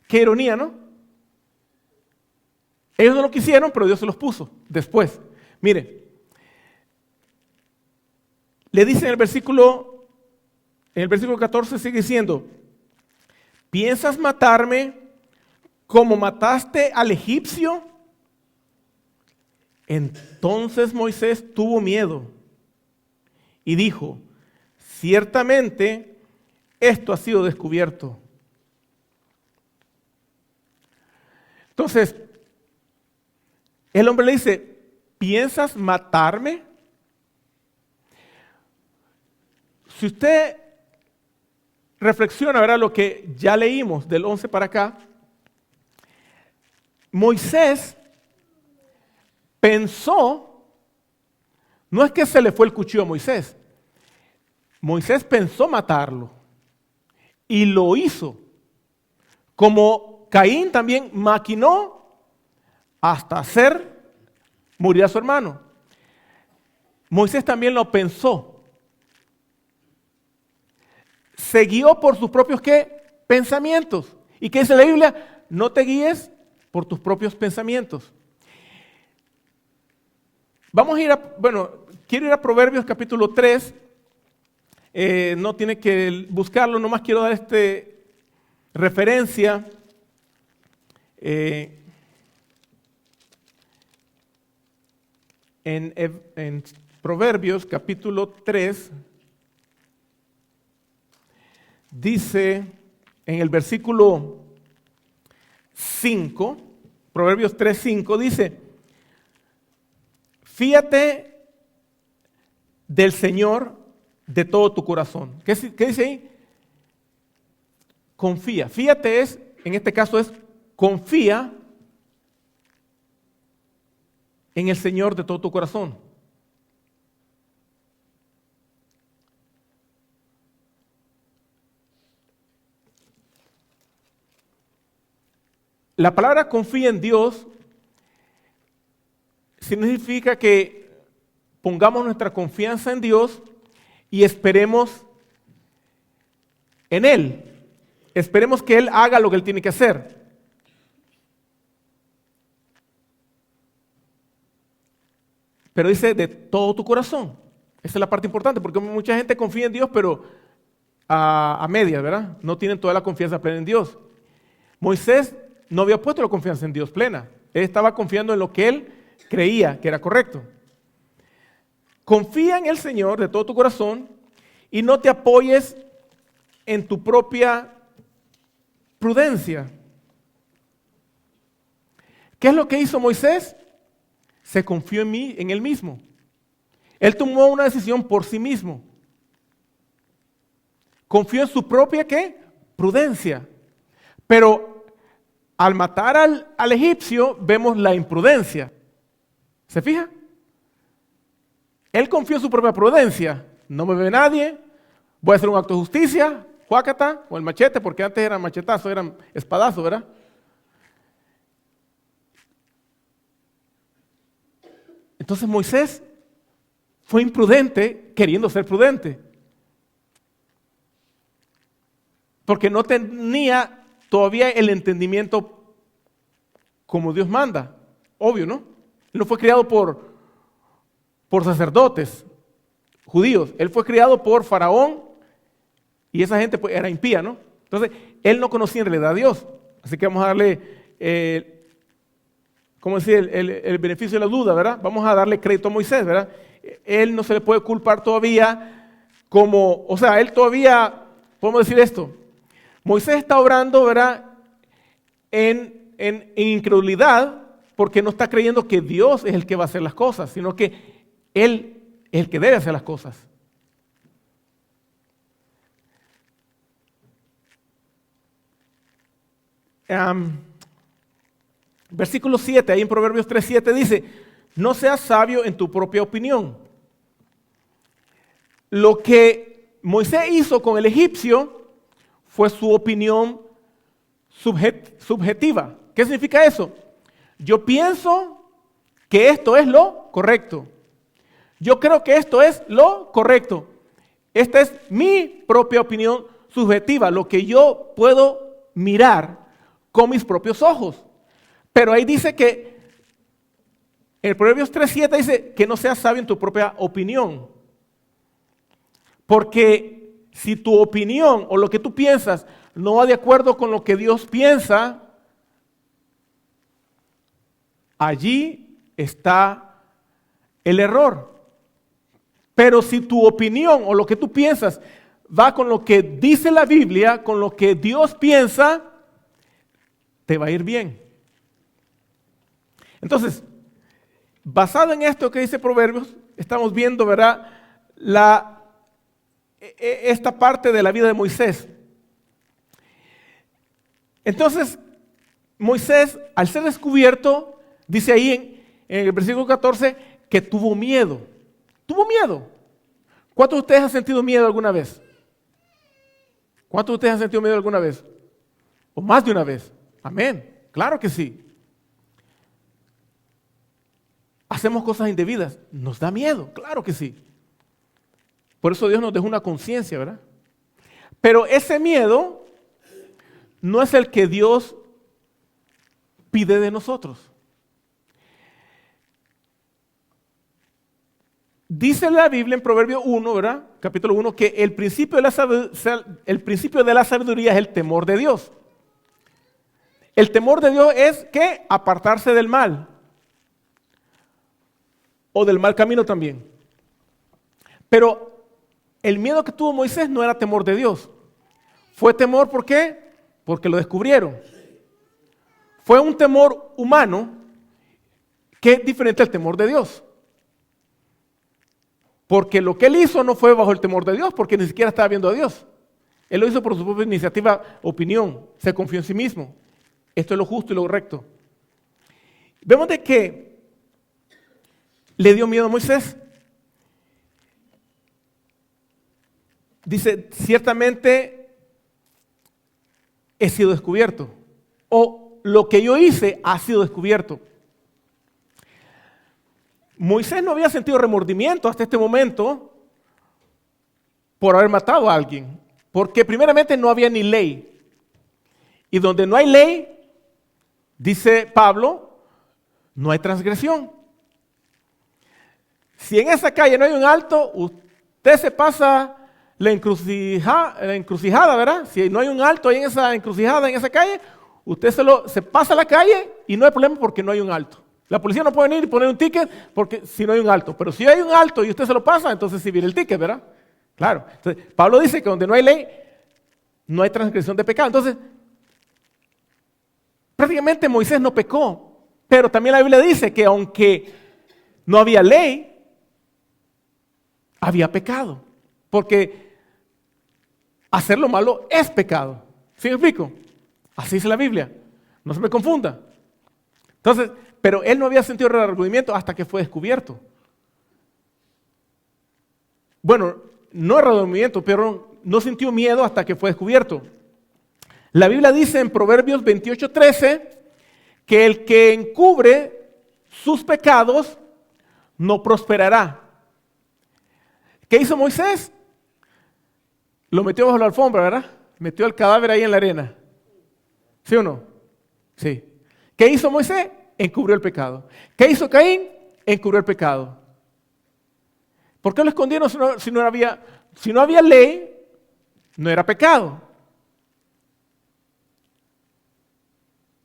Qué ironía, ¿no? Ellos no lo quisieron, pero Dios se los puso después. Mire, le dice en el versículo 14 sigue diciendo, ¿piensas matarme como mataste al egipcio Entonces Moisés tuvo miedo y dijo, ciertamente esto ha sido descubierto. Entonces, el hombre le dice, ¿piensas matarme? Si usted reflexiona, ¿verdad? Lo que ya leímos del 11 para acá, Moisés pensó, no es que se le fue el cuchillo a Moisés, Moisés pensó matarlo y lo hizo, como Caín también maquinó hasta hacer morir a su hermano. Moisés también lo pensó. Se guió por sus propios ¿qué? Pensamientos. ¿Y qué dice la Biblia? No te guíes por tus propios pensamientos. Vamos a ir quiero ir a Proverbios capítulo 3. No tiene que buscarlo, nomás quiero dar referencia. En Proverbios capítulo 3 dice en el versículo 5, Proverbios 3:5 dice, fíate del Señor de todo tu corazón. ¿Qué dice ahí? Confía. Fíate en este caso confía en el Señor de todo tu corazón. La palabra confía en Dios significa que pongamos nuestra confianza en Dios y esperemos en Él. Esperemos que Él haga lo que Él tiene que hacer. Pero dice de todo tu corazón. Esa es la parte importante, porque mucha gente confía en Dios, pero a medias, ¿verdad? No tienen toda la confianza plena en Dios. Moisés no había puesto la confianza en Dios plena. Él estaba confiando en lo que él creía que era correcto. Confía en el Señor de todo tu corazón y no te apoyes en tu propia prudencia. ¿Qué es lo que hizo Moisés? Se confió en él mismo. Él tomó una decisión por sí mismo. Confió en su propia ¿qué? Prudencia. Pero al matar al egipcio vemos la imprudencia. ¿Se fija? Él confió en su propia prudencia. No me ve nadie. Voy a hacer un acto de justicia. Juácata, o el machete, porque antes eran machetazos, eran espadazos, ¿verdad? Entonces Moisés fue imprudente queriendo ser prudente. Porque no tenía todavía el entendimiento como Dios manda. Obvio, ¿no? Él no fue criado por sacerdotes judíos. Él fue criado por Faraón y esa gente pues, era impía, ¿no? Entonces, él no conocía en realidad a Dios. Así que vamos a darle, ¿cómo decir? El beneficio de la duda, ¿verdad? Vamos a darle crédito a Moisés, ¿verdad? Él no se le puede culpar todavía él todavía, podemos decir esto, Moisés está obrando, ¿verdad? En incredulidad porque no está creyendo que Dios es el que va a hacer las cosas, sino que Él es el que debe hacer las cosas. Versículo 7, ahí en Proverbios 3:7 dice, no seas sabio en tu propia opinión. Lo que Moisés hizo con el egipcio fue su opinión subjetiva. ¿Qué significa eso? Yo pienso que esto es lo correcto. Yo creo que esto es lo correcto. Esta es mi propia opinión subjetiva, lo que yo puedo mirar con mis propios ojos. Pero ahí dice que, en Proverbios 3:7 dice que no seas sabio en tu propia opinión. Porque si tu opinión o lo que tú piensas no va de acuerdo con lo que Dios piensa, allí está el error. Pero si tu opinión o lo que tú piensas va con lo que dice la Biblia, con lo que Dios piensa, te va a ir bien. Entonces, basado en esto que dice Proverbios, estamos viendo, ¿verdad?, esta parte de la vida de Moisés. Entonces, Moisés, al ser descubierto, dice ahí en el versículo 14, que tuvo miedo. Tuvo miedo. ¿Cuántos de ustedes han sentido miedo alguna vez? ¿Cuántos de ustedes han sentido miedo alguna vez? ¿O más de una vez? Amén. Claro que sí. Hacemos cosas indebidas. Nos da miedo. Claro que sí. Por eso Dios nos dejó una conciencia, ¿verdad? Pero ese miedo no es el que Dios pide de nosotros. Dice la Biblia en Proverbios 1, ¿verdad? Capítulo 1, que el principio de la sabiduría es el temor de Dios. El temor de Dios es que apartarse del mal. O del mal camino también. Pero el miedo que tuvo Moisés no era temor de Dios. Fue temor, ¿por qué? Porque lo descubrieron. Fue un temor humano que es diferente al temor de Dios. Porque lo que él hizo no fue bajo el temor de Dios, porque ni siquiera estaba viendo a Dios. Él lo hizo por su propia iniciativa, opinión, se confió en sí mismo. Esto es lo justo y lo recto. Vemos de que le dio miedo a Moisés. Dice, ciertamente he sido descubierto. O lo que yo hice ha sido descubierto. Moisés no había sentido remordimiento hasta este momento por haber matado a alguien. Porque primeramente no había ni ley. Y donde no hay ley, dice Pablo, no hay transgresión. Si en esa calle no hay un alto, usted se pasa la encrucijada, ¿verdad? Si no hay un alto ahí en esa encrucijada, en esa calle, usted se pasa la calle y no hay problema porque no hay un alto. La policía no puede venir y poner un ticket porque si no hay un alto. Pero si hay un alto y usted se lo pasa, entonces sí viene el ticket, ¿verdad? Claro. Entonces, Pablo dice que donde no hay ley, no hay transgresión de pecado. Entonces, prácticamente Moisés no pecó. Pero también la Biblia dice que aunque no había ley, había pecado. Porque hacer lo malo es pecado. ¿Sí me explico? Así dice la Biblia. No se me confunda. Entonces, pero él no había sentido remordimiento hasta que fue descubierto. Bueno, no remordimiento, pero no sintió miedo hasta que fue descubierto. La Biblia dice en Proverbios 28:13 que el que encubre sus pecados no prosperará. ¿Qué hizo Moisés? Lo metió bajo la alfombra, ¿verdad? Metió el cadáver ahí en la arena. ¿Sí o no? Sí. ¿Qué hizo Moisés? Encubrió el pecado. ¿Qué hizo Caín? Encubrió el pecado. ¿Por qué lo escondieron si no había ley? No era pecado.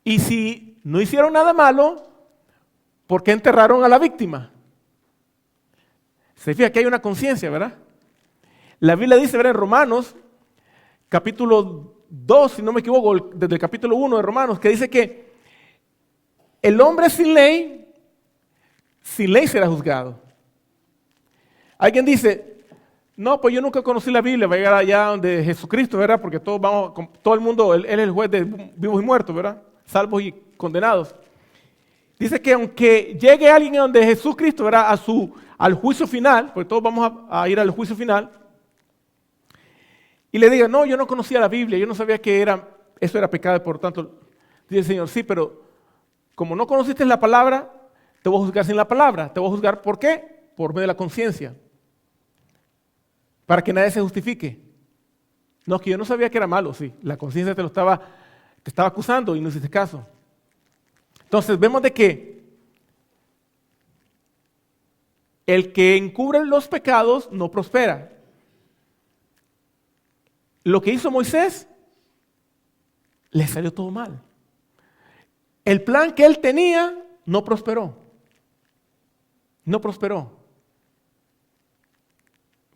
Y si no hicieron nada malo, ¿por qué enterraron a la víctima? Se fija que hay una conciencia, ¿verdad? La Biblia dice, ¿verdad? En Romanos, capítulo 2, si no me equivoco, desde el capítulo 1 de Romanos, que dice que el hombre sin ley será juzgado. Alguien dice, no, pues yo nunca conocí la Biblia, va a llegar allá donde Jesucristo, ¿verdad? Porque todo el mundo, él es el juez de vivos y muertos, ¿verdad? Salvos y condenados. Dice que aunque llegue alguien donde Jesucristo, ¿verdad? Al juicio final, porque todos vamos a ir al juicio final, y le diga, no, yo no conocía la Biblia, yo no sabía que eso era pecado, por tanto, dice el Señor, sí, pero como no conociste la palabra, te voy a juzgar sin la palabra. Te voy a juzgar, ¿por qué? Por medio de la conciencia. Para que nadie se justifique. No, es que yo no sabía que era malo, sí. La conciencia te estaba acusando y no hiciste caso. Entonces, vemos de que el que encubre los pecados no prospera. Lo que hizo Moisés, le salió todo mal. El plan que él tenía no prosperó. no prosperó.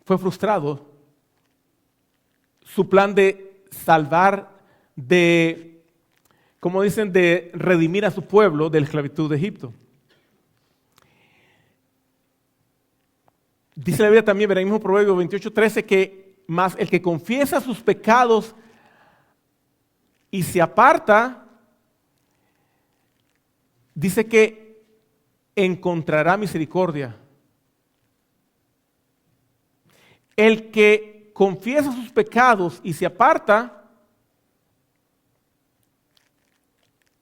Fue frustrado. Su plan de salvar, de, como dicen, de redimir a su pueblo de la esclavitud de Egipto. Dice la Biblia también, verá el mismo Proverbio 28:13, que más el que confiesa sus pecados y se aparta, dice que encontrará misericordia. El que confiesa sus pecados y se aparta,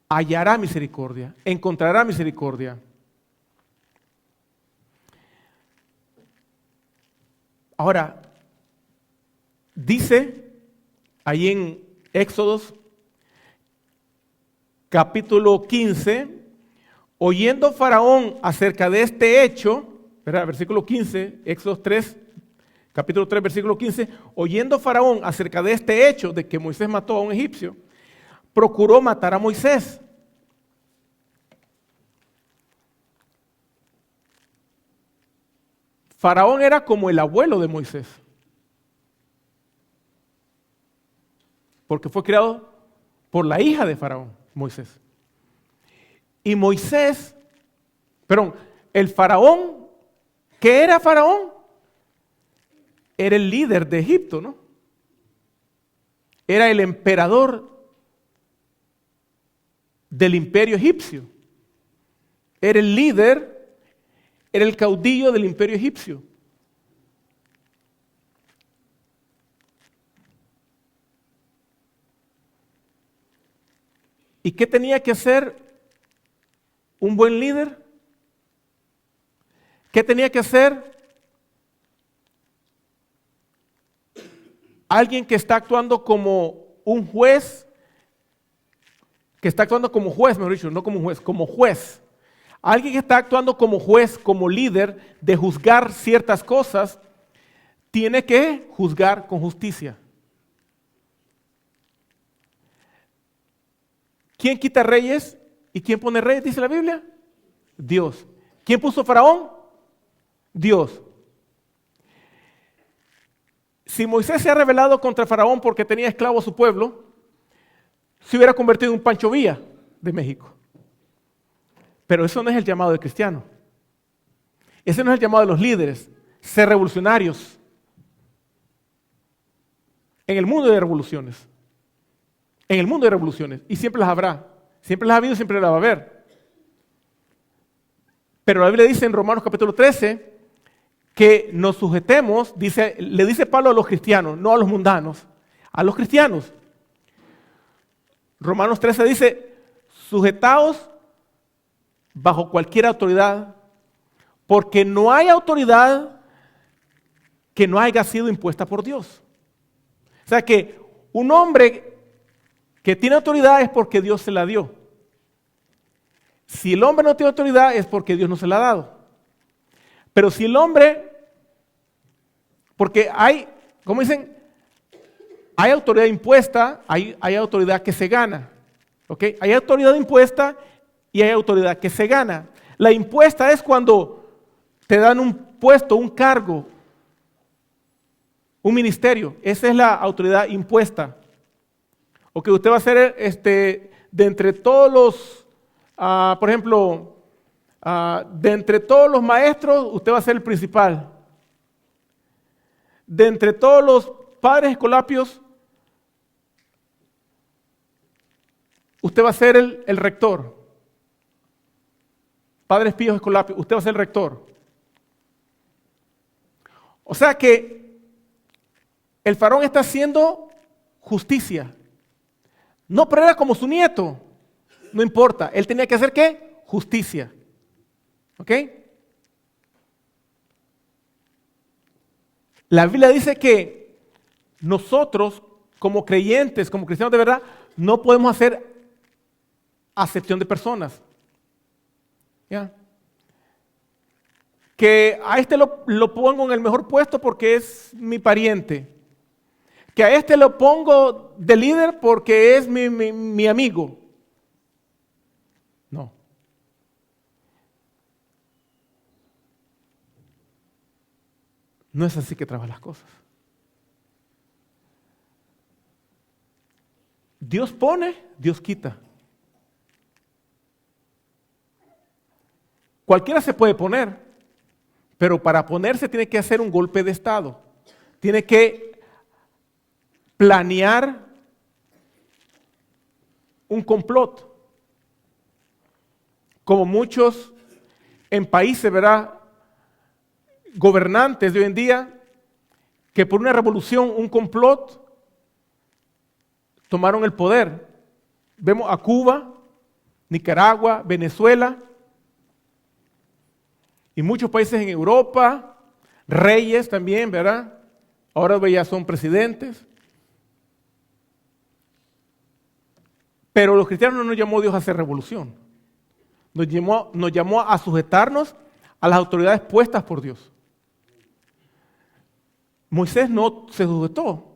hallará misericordia, encontrará misericordia. Ahora, dice ahí en Éxodos capítulo 15, oyendo Faraón acerca de este hecho, ¿verdad? Versículo 15, Éxodos 3, capítulo 3, versículo 15, oyendo Faraón acerca de este hecho de que Moisés mató a un egipcio, procuró matar a Moisés. Faraón era como el abuelo de Moisés, porque fue criado por la hija de Faraón, Moisés. Y Moisés, perdón, el faraón, ¿qué era Faraón? Era el líder de Egipto, ¿no? Era el emperador del imperio egipcio. Era el líder, era el caudillo del imperio egipcio. ¿Y qué tenía que hacer un buen líder? ¿Qué tenía que hacer alguien que está actuando como un juez? Que está actuando como juez, mejor dicho, no como un juez, como juez. Alguien que está actuando como juez, como líder de juzgar ciertas cosas, tiene que juzgar con justicia. ¿Quién quita reyes y quién pone reyes? Dice la Biblia. Dios. ¿Quién puso Faraón? Dios. Si Moisés se ha rebelado contra Faraón porque tenía esclavo a su pueblo, se hubiera convertido en un Pancho Villa de México. Pero eso no es el llamado del cristiano. Ese no es el llamado de los líderes. Ser revolucionarios. En el mundo hay revoluciones. En el mundo hay revoluciones. Y siempre las habrá. Siempre las ha habido y siempre las va a haber. Pero la Biblia dice en Romanos capítulo 13 que nos sujetemos, le dice Pablo a los cristianos, no a los mundanos, a los cristianos. Romanos 13 dice, sujetaos bajo cualquier autoridad, porque no hay autoridad que no haya sido impuesta por Dios. O sea que un hombre que tiene autoridad es porque Dios se la dio. Si el hombre no tiene autoridad es porque Dios no se la ha dado. Pero si el hombre, porque hay, como dicen, hay autoridad impuesta, hay autoridad que se gana. ¿Ok? Hay autoridad impuesta y hay autoridad que se gana. La impuesta es cuando te dan un puesto, un cargo, un ministerio. Esa es la autoridad impuesta. O que usted va a ser de entre todos los, por ejemplo, de entre todos los maestros, usted va a ser el principal. De entre todos los padres escolapios, usted va a ser el rector. Padres píos escolapios, usted va a ser el rector. O sea que el faraón está haciendo justicia. No, pero era como su nieto. No importa. Él tenía que hacer ¿qué? Justicia. ¿Ok? La Biblia dice que nosotros, como creyentes, como cristianos de verdad, no podemos hacer acepción de personas. ¿Ya? Que a este lo pongo en el mejor puesto porque es mi pariente. Que a este lo pongo de líder porque es mi amigo. No. No es así que trabajan las cosas. Dios pone, Dios quita. Cualquiera se puede poner, pero para ponerse tiene que hacer un golpe de estado. Tiene que planear un complot. Como muchos en países, ¿verdad?, gobernantes de hoy en día, que por una revolución, un complot, tomaron el poder. Vemos a Cuba, Nicaragua, Venezuela y muchos países en Europa, reyes también, ¿verdad? Ahora ya son presidentes. Pero los cristianos no nos llamó Dios a hacer revolución. Nos llamó a sujetarnos a las autoridades puestas por Dios. Moisés no se sujetó.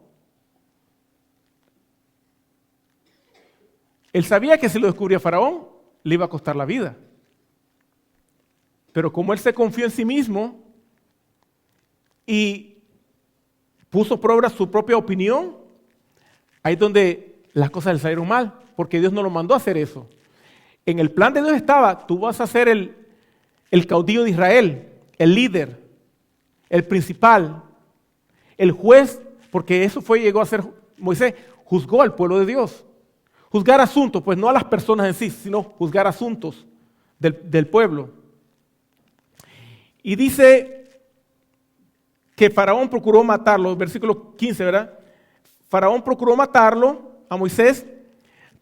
Él sabía que si lo descubría Faraón, le iba a costar la vida. Pero como él se confió en sí mismo y puso por obra su propia opinión, ahí es donde las cosas le salieron mal, porque Dios no lo mandó a hacer eso. En el plan de Dios estaba, tú vas a ser el caudillo de Israel, el líder, el principal, el juez, porque eso llegó a ser Moisés, juzgó al pueblo de Dios. Juzgar asuntos, pues no a las personas en sí, sino juzgar asuntos del pueblo. Y dice que Faraón procuró matarlo, versículo 15, ¿verdad? Faraón procuró matarlo a Moisés,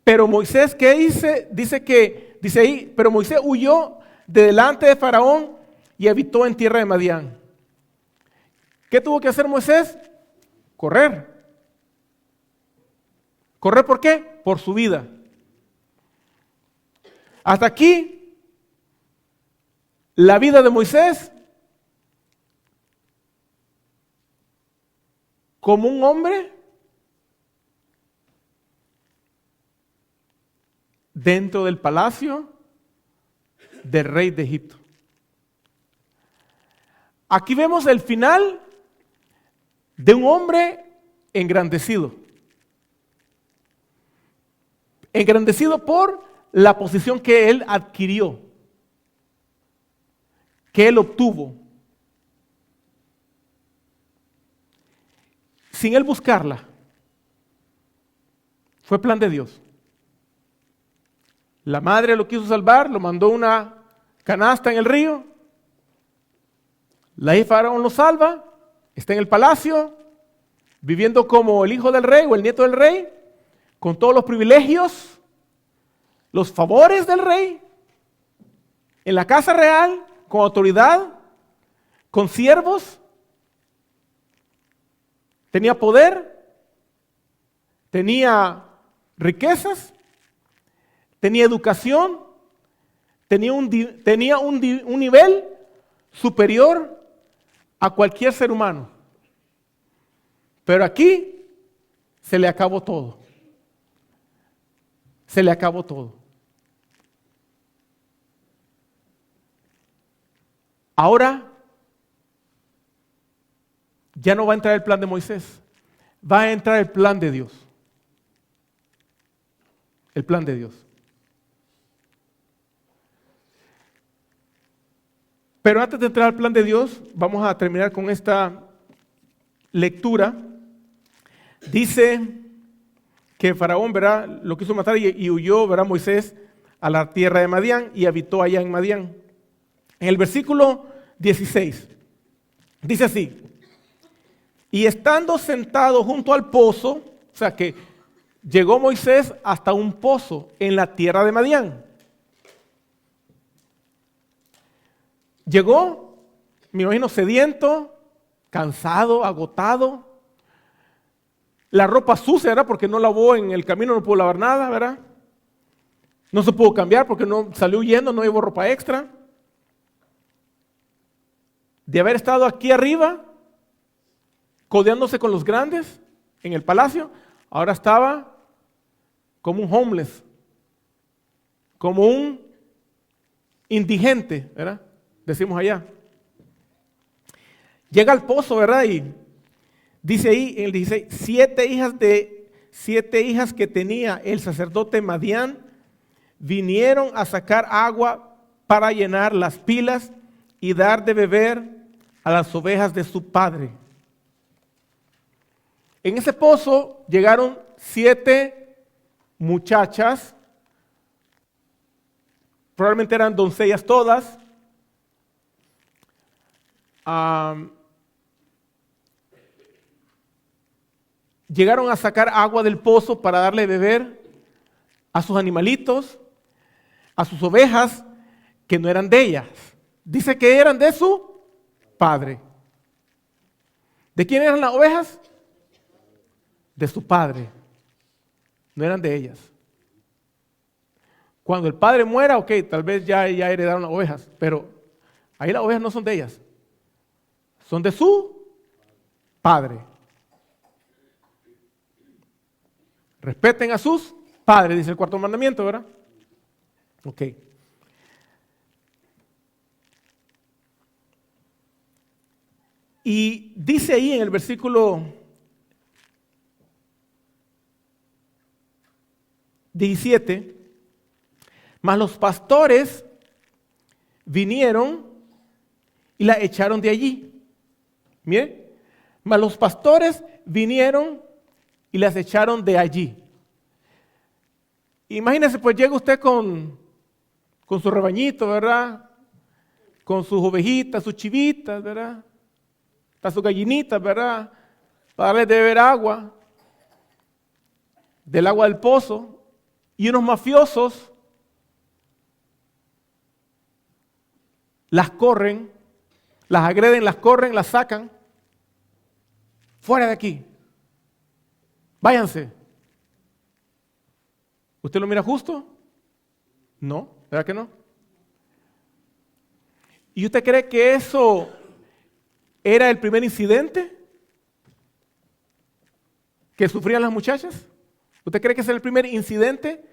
pero Moisés, ¿qué dice? Dice ahí, pero Moisés huyó de delante de Faraón y habitó en tierra de Madián. ¿Qué tuvo que hacer Moisés? Correr. ¿Correr por qué? Por su vida. Hasta aquí, la vida de Moisés como un hombre dentro del palacio del rey de Egipto. Aquí vemos el final de un hombre engrandecido. Engrandecido por la posición que él adquirió, que él obtuvo, sin él buscarla. Fue plan de Dios. La madre lo quiso salvar, lo mandó una canasta en el río. La hija de Faraón lo salva, está en el palacio, viviendo como el hijo del rey o el nieto del rey, con todos los privilegios, los favores del rey, en la casa real, con autoridad, con siervos. Tenía poder, tenía riquezas, tenía educación, tenía un nivel superior a cualquier ser humano. Pero aquí se le acabó todo. Se le acabó todo. Ahora ya no va a entrar el plan de Moisés, va a entrar el plan de Dios. El plan de Dios. Pero antes de entrar al plan de Dios, vamos a terminar con esta lectura. Dice que Faraón, ¿verdad?, lo quiso matar y huyó, ¿verdad?, Moisés a la tierra de Madián y habitó allá en Madián. En el versículo 16 dice así: y estando sentado junto al pozo, o sea que llegó Moisés hasta un pozo en la tierra de Madián. Llegó, me imagino, sediento, cansado, agotado, la ropa sucia, ¿verdad?, porque no lavó en el camino, no pudo lavar nada, ¿verdad? No se pudo cambiar porque no salió huyendo, no llevó ropa extra. De haber estado aquí arriba, codeándose con los grandes en el palacio, ahora estaba como un homeless, como un indigente, ¿verdad? Decimos allá. llega al pozo, ¿verdad? Y dice ahí en el 16, 7 hijas que tenía el sacerdote Madián vinieron a sacar agua para llenar las pilas y dar de beber a las ovejas de su padre. En ese pozo llegaron 7 muchachas, probablemente eran doncellas todas. Llegaron a sacar agua del pozo para darle de beber a sus animalitos, a sus ovejas, que no eran de ellas. Dice que eran de su padre. ¿De quién eran las ovejas? De su padre. No eran de ellas. Cuando el padre muera, ok, tal vez ya heredaron las ovejas, pero ahí las ovejas no son de ellas. Son de su padre. Respeten a sus padres, dice el 4º mandamiento, ¿verdad? Ok. Y dice ahí en el versículo 17, mas los pastores vinieron y la echaron de allí. Miren, mas los pastores vinieron y las echaron de allí. Imagínense, pues llega usted con su rebañito, ¿verdad? Con sus ovejitas, sus chivitas, ¿verdad? Sus gallinitas, ¿verdad? Para darles de beber agua, del agua del pozo, y unos mafiosos las corren, las agreden, las corren, las sacan. Fuera de aquí. Váyanse. ¿Usted lo mira justo? No, ¿verdad que no? ¿Y usted cree que eso era el primer incidente que sufrían las muchachas? ¿Usted cree que ese era el primer incidente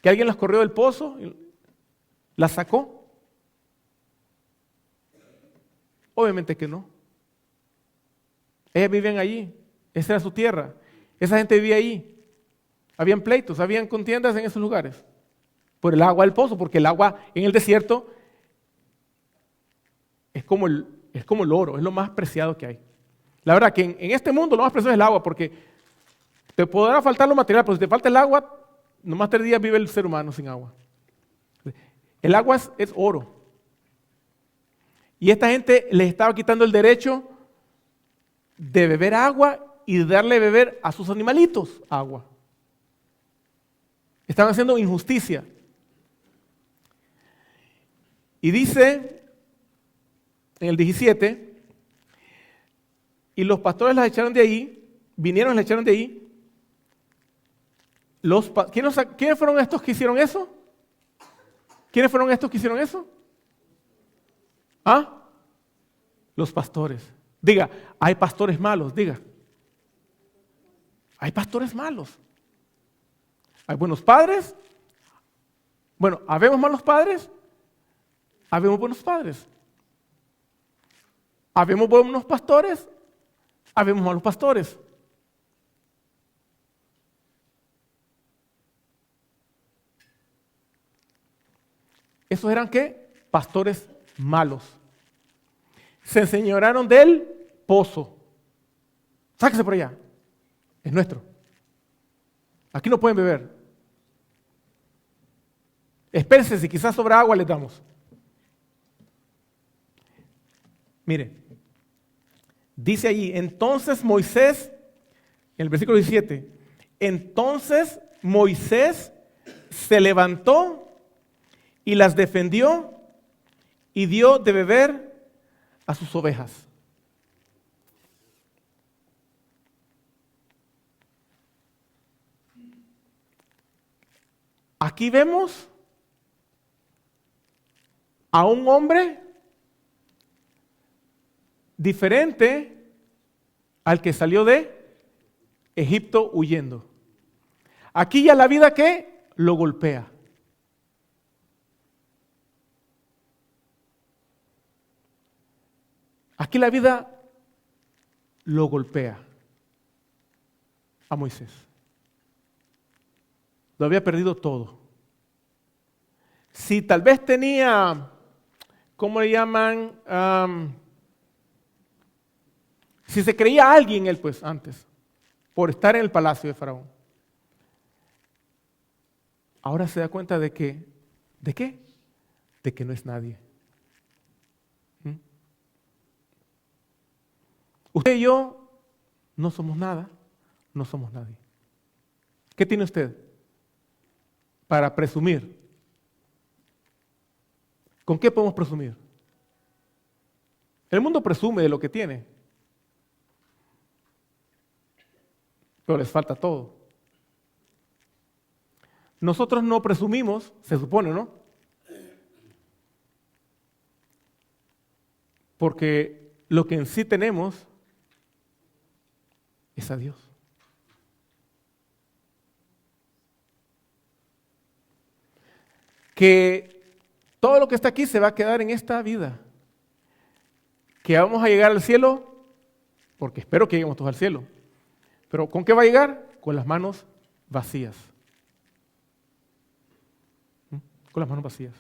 que alguien las corrió del pozo y las sacó? Obviamente que no. Ellas vivían allí, esa era su tierra, esa gente vivía allí. Habían pleitos, habían contiendas en esos lugares por el agua del pozo, porque el agua en el desierto es como el oro, es lo más preciado que hay. La verdad que en este mundo lo más preciado es el agua, porque te podrá faltar lo material, pero si te falta el agua, nomás 3 días vive el ser humano sin agua. El agua es oro. Y esta gente les estaba quitando el derecho de beber agua y de darle beber a sus animalitos agua. Estaban haciendo injusticia. Y dice en el 17, y los pastores las echaron de ahí, vinieron y las echaron de ahí. ¿Quiénes fueron estos que hicieron eso? ¿Quiénes fueron estos que hicieron eso? ¿Ah? Los pastores. Diga, hay pastores malos, diga. Hay pastores malos. Hay buenos padres. Bueno, ¿habemos malos padres? Habemos buenos padres. ¿Habemos buenos pastores? Habemos malos pastores. ¿Esos eran qué? Pastores malos. Se enseñorearon del pozo. Sáquese por allá. Es nuestro. Aquí no pueden beber. Espérense, si quizás sobra agua les damos. Mire, dice allí, entonces Moisés, en el versículo 17, entonces Moisés se levantó y las defendió y dio de beber a sus ovejas. Aquí vemos a un hombre diferente al que salió de Egipto huyendo. Aquí ya la vida que lo golpea. Aquí la vida lo golpea a Moisés. Lo había perdido todo. Si tal vez tenía, ¿cómo le llaman? Si se creía alguien él, pues antes, por estar en el palacio de Faraón. Ahora se da cuenta de que, ¿de qué? De que no es nadie. Usted y yo no somos nada, no somos nadie. ¿Qué tiene usted para presumir? ¿Con qué podemos presumir? El mundo presume de lo que tiene, pero les falta todo. Nosotros no presumimos, se supone, ¿no? Porque lo que en sí tenemos es a Dios. Que todo lo que está aquí se va a quedar en esta vida. Que vamos a llegar al cielo, porque espero que lleguemos todos al cielo. Pero ¿con qué va a llegar? Con las manos vacías. Con las manos vacías.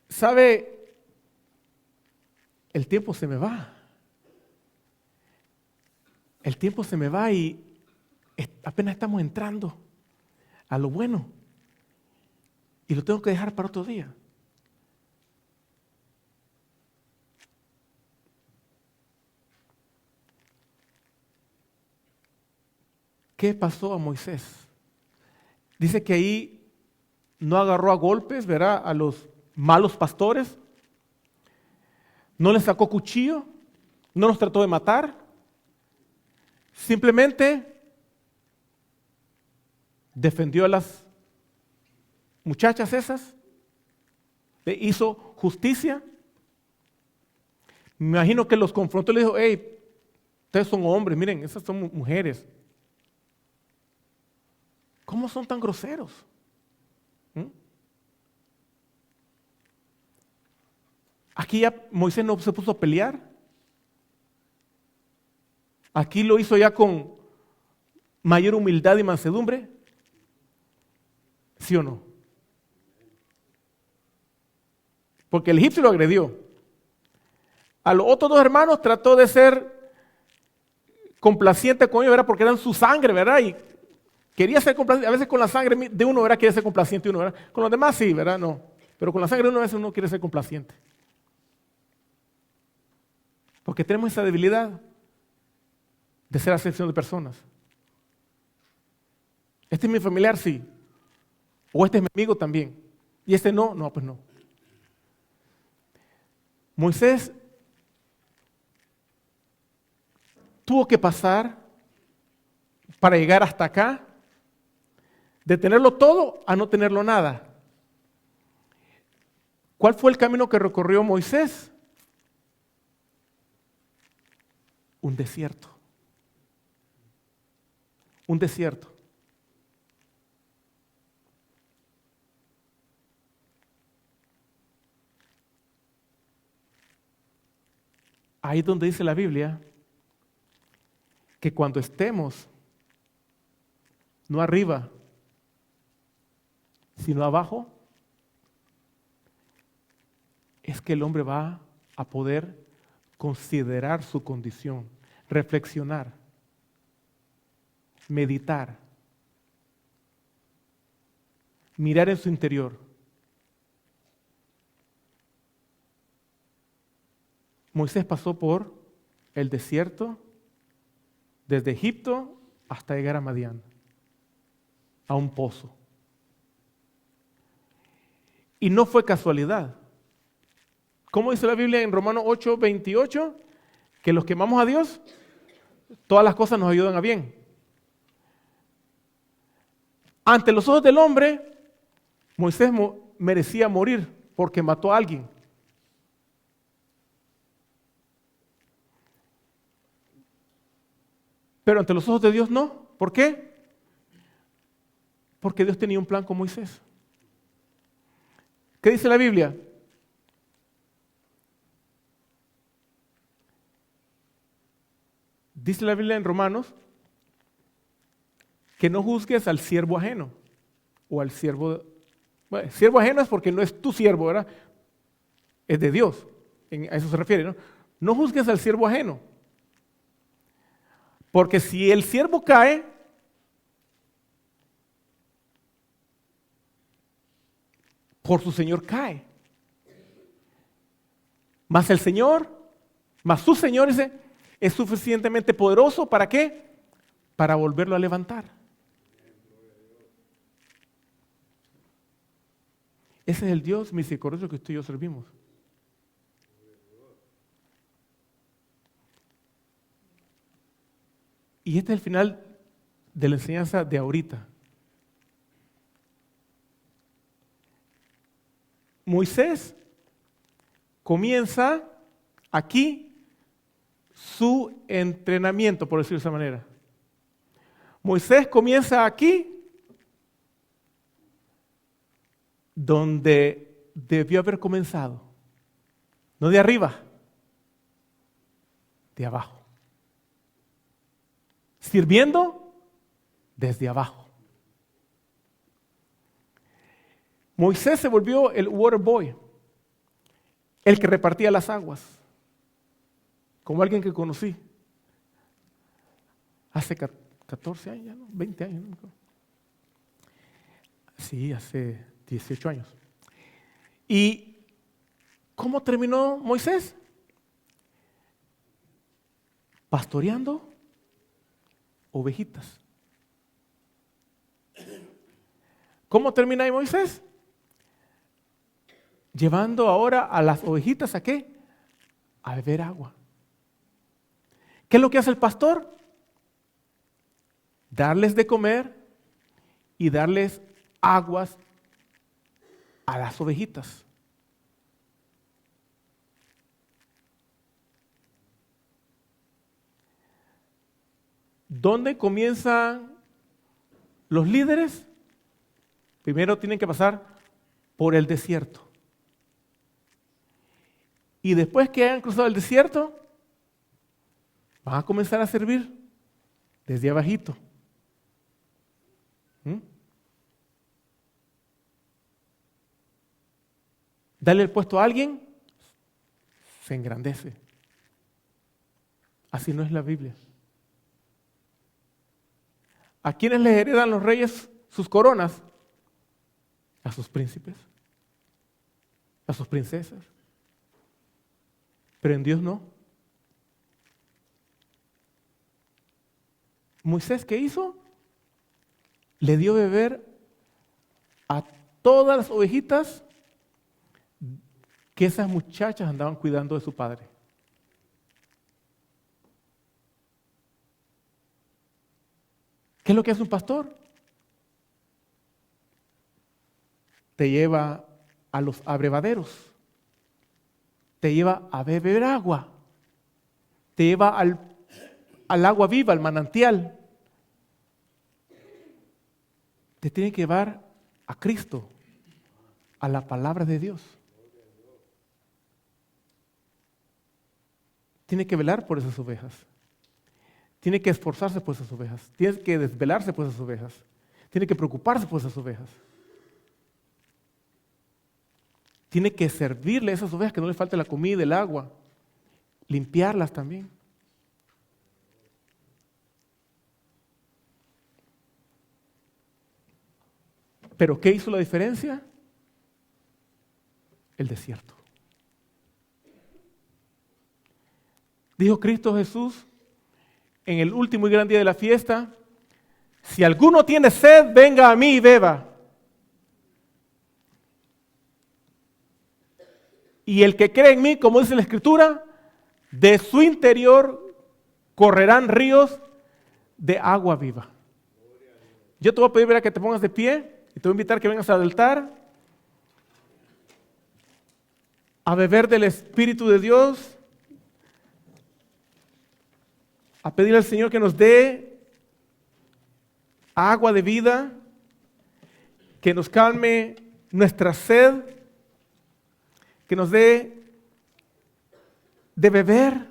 ¿Sabe? El tiempo se me va. El tiempo se me va y apenas estamos entrando a lo bueno. Y lo tengo que dejar para otro día. ¿Qué pasó a Moisés? Dice que ahí no agarró a golpes, ¿verdad?, a los malos pastores. No les sacó cuchillo, no los trató de matar. Simplemente defendió a las muchachas esas, le hizo justicia. Me imagino que los confrontó y le dijo: hey, ustedes son hombres, miren, esas son mujeres. ¿Cómo son tan groseros? Aquí ya Moisés no se puso a pelear. Aquí lo hizo ya con mayor humildad y mansedumbre. ¿Sí o no? Porque el egipcio lo agredió. A los otros dos hermanos trató de ser complaciente con ellos, ¿verdad? Porque eran su sangre, ¿verdad? Y quería ser complaciente. A veces con la sangre de uno, ¿verdad?, quiere ser complaciente uno, ¿verdad? Con los demás sí, ¿verdad? No. Pero con la sangre de uno a veces uno quiere ser complaciente. Porque tenemos esa debilidad de ser acepción de personas. Este es mi familiar, sí. O este es mi amigo también. Y este no, pues no. Moisés tuvo que pasar para llegar hasta acá, de tenerlo todo a no tenerlo nada. ¿Cuál fue el camino que recorrió Moisés? Un desierto. Un desierto. Ahí es donde dice la Biblia que cuando estemos no arriba, sino abajo, es que el hombre va a poder considerar su condición, reflexionar, meditar, mirar en su interior. Moisés pasó por el desierto, desde Egipto hasta llegar a Madián, a un pozo. Y no fue casualidad. ¿Cómo dice la Biblia en Romanos 8:28? Que los que amamos a Dios, todas las cosas nos ayudan a bien. Ante los ojos del hombre, Moisés merecía morir porque mató a alguien. Pero ante los ojos de Dios no. ¿Por qué? Porque Dios tenía un plan con Moisés. ¿Qué dice la Biblia? Dice la Biblia en Romanos que no juzgues al siervo ajeno o al siervo. Bueno, siervo ajeno es porque no es tu siervo, ¿verdad? Es de Dios. A eso se refiere, ¿no? No juzgues al siervo ajeno. Porque si el siervo cae, por su Señor cae. Mas el Señor, mas su Señor dice, es suficientemente poderoso, ¿para qué? Para volverlo a levantar. Ese es el Dios misericordioso que usted y yo servimos. Y este es el final de la enseñanza de ahorita. Moisés comienza aquí su entrenamiento, por decirlo de esa manera. Moisés comienza aquí donde debió haber comenzado. No de arriba, de abajo. Sirviendo desde abajo. Moisés se volvió el water boy, el que repartía las aguas, como alguien que conocí hace 14 años, ¿no? 20 años. ¿No? Sí, hace 18 años. ¿Y cómo terminó Moisés? Pastoreando ovejitas. ¿Cómo termina ahí Moisés? Llevando ahora a las ovejitas ¿a qué? A beber agua. ¿Qué es lo que hace el pastor? Darles de comer y darles aguas a las ovejitas. ¿Dónde comienzan los líderes? Primero tienen que pasar por el desierto. Y después que hayan cruzado el desierto, van a comenzar a servir desde abajito. Darle el puesto a alguien, se engrandece. Así no es la Biblia. ¿A quiénes les heredan los reyes sus coronas? A sus príncipes, a sus princesas. Pero en Dios no. Moisés, ¿qué hizo? Le dio beber a todas las ovejitas que esas muchachas andaban cuidando de su padre. ¿Qué es lo que hace un pastor? Te lleva a los abrevaderos. Te lleva a beber agua, te lleva al agua viva, al manantial. Te tiene que llevar a Cristo, a la palabra de Dios. Tiene que velar por esas ovejas. Tiene que esforzarse por esas ovejas. Tiene que desvelarse por esas ovejas. Tiene que preocuparse por esas ovejas. Tiene que servirle a esas ovejas que no les falte la comida, el agua. Limpiarlas también. ¿Pero qué hizo la diferencia? El desierto. Dijo Cristo Jesús en el último y gran día de la fiesta: si alguno tiene sed, venga a mí y beba. Y el que cree en mí, como dice la Escritura, de su interior correrán ríos de agua viva. Yo te voy a pedir, verá, que te pongas de pie y te voy a invitar que vengas al altar a beber del Espíritu de Dios, a pedir al Señor que nos dé agua de vida, que nos calme nuestra sed, que nos dé de beber.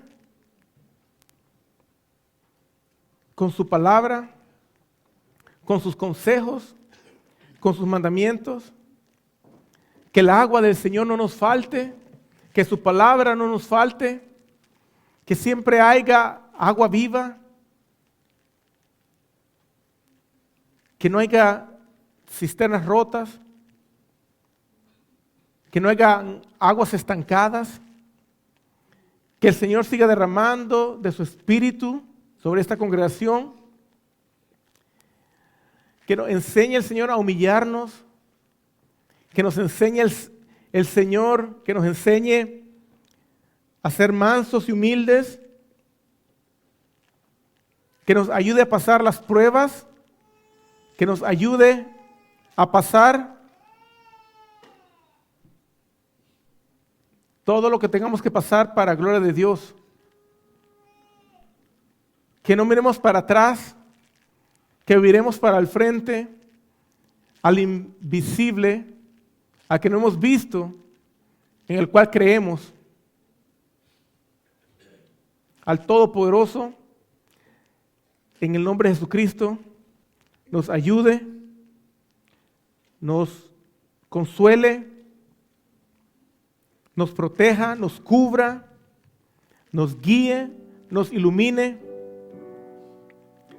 con su palabra, con sus consejos, con sus mandamientos. Que el agua del Señor no nos falte, que su palabra no nos falte, que siempre haya agua viva, que no haya cisternas rotas, que no haya aguas estancadas, que el Señor siga derramando de su espíritu sobre esta congregación, que nos enseñe el Señor a humillarnos, que nos enseñe el Señor, que nos enseñe a ser mansos y humildes, que nos ayude a pasar las pruebas, que nos ayude a pasar todo lo que tengamos que pasar para la gloria de Dios. Que no miremos para atrás, que miremos para el frente, al invisible, a que no hemos visto, en el cual creemos, al Todopoderoso, en el nombre de Jesucristo, nos ayude, nos consuele, nos proteja, nos cubra, nos guíe, nos ilumine,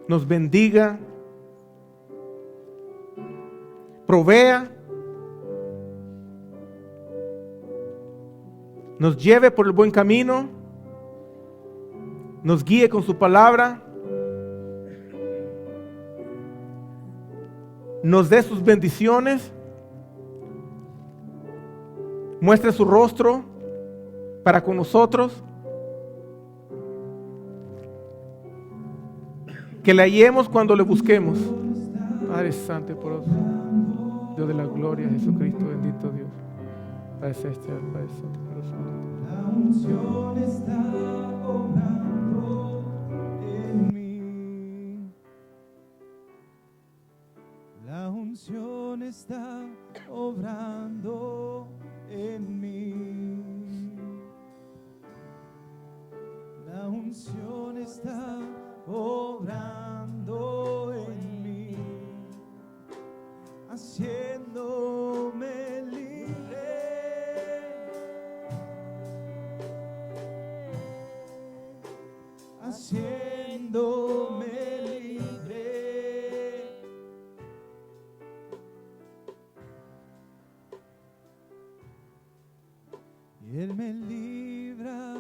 nos bendiga, provea, nos lleve por el buen camino, nos guíe con su palabra, nos dé sus bendiciones, muestre su rostro para con nosotros, que le hallemos cuando le busquemos. Padre Santo y poderoso, Dios de la gloria, Jesucristo, bendito Dios. Padre celestial, Padre Santo y poderoso. La unción está obrando en mí. La unción está obrando en mí. La unción está obrando en mí, haciéndome libre, haciéndome libre. Y Él me libra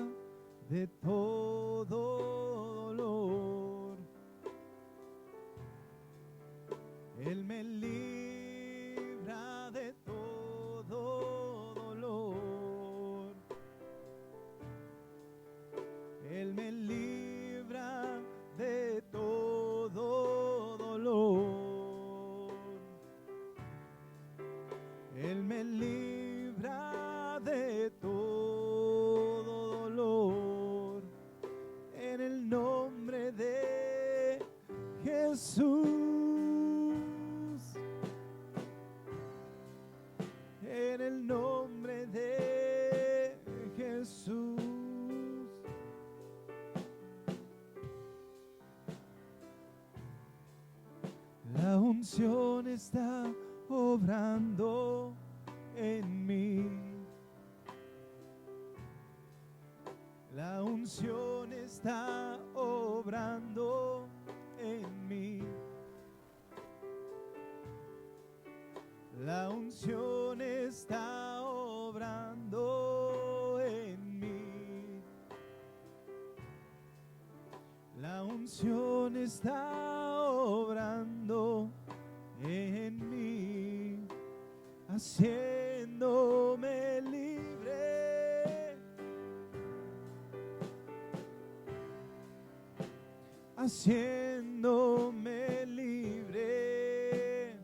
de todo dolor. Él me libra de todo dolor. Él me libra de todo dolor. Él me libra de todo dolor. En el nombre de Jesús. En el nombre de Jesús. La unción está obrando en mí. La unción está obrando en mí. La unción está obrando en mí. La unción está obrando en mí, haciéndome libre, haciéndome libre.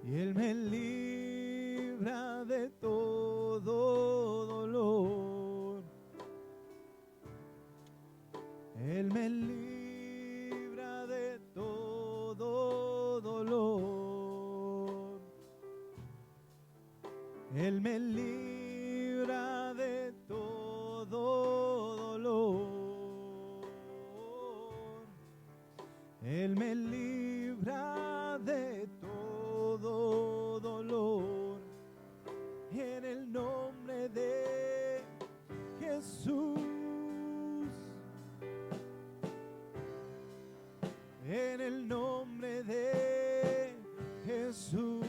Y Él me libra de todo dolor. Él me libra de todo dolor. Él me libra de todo. Él me libra de todo dolor. En el nombre de Jesús. En el nombre de Jesús.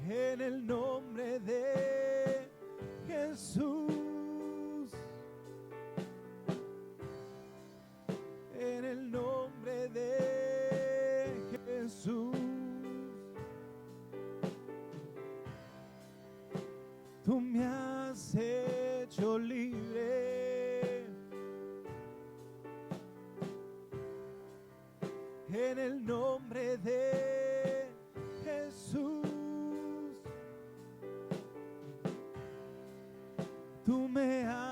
En el nombre de Jesús. En el nombre de Jesús. Tú me has hecho libre. En el nombre de Jesús. Tú me has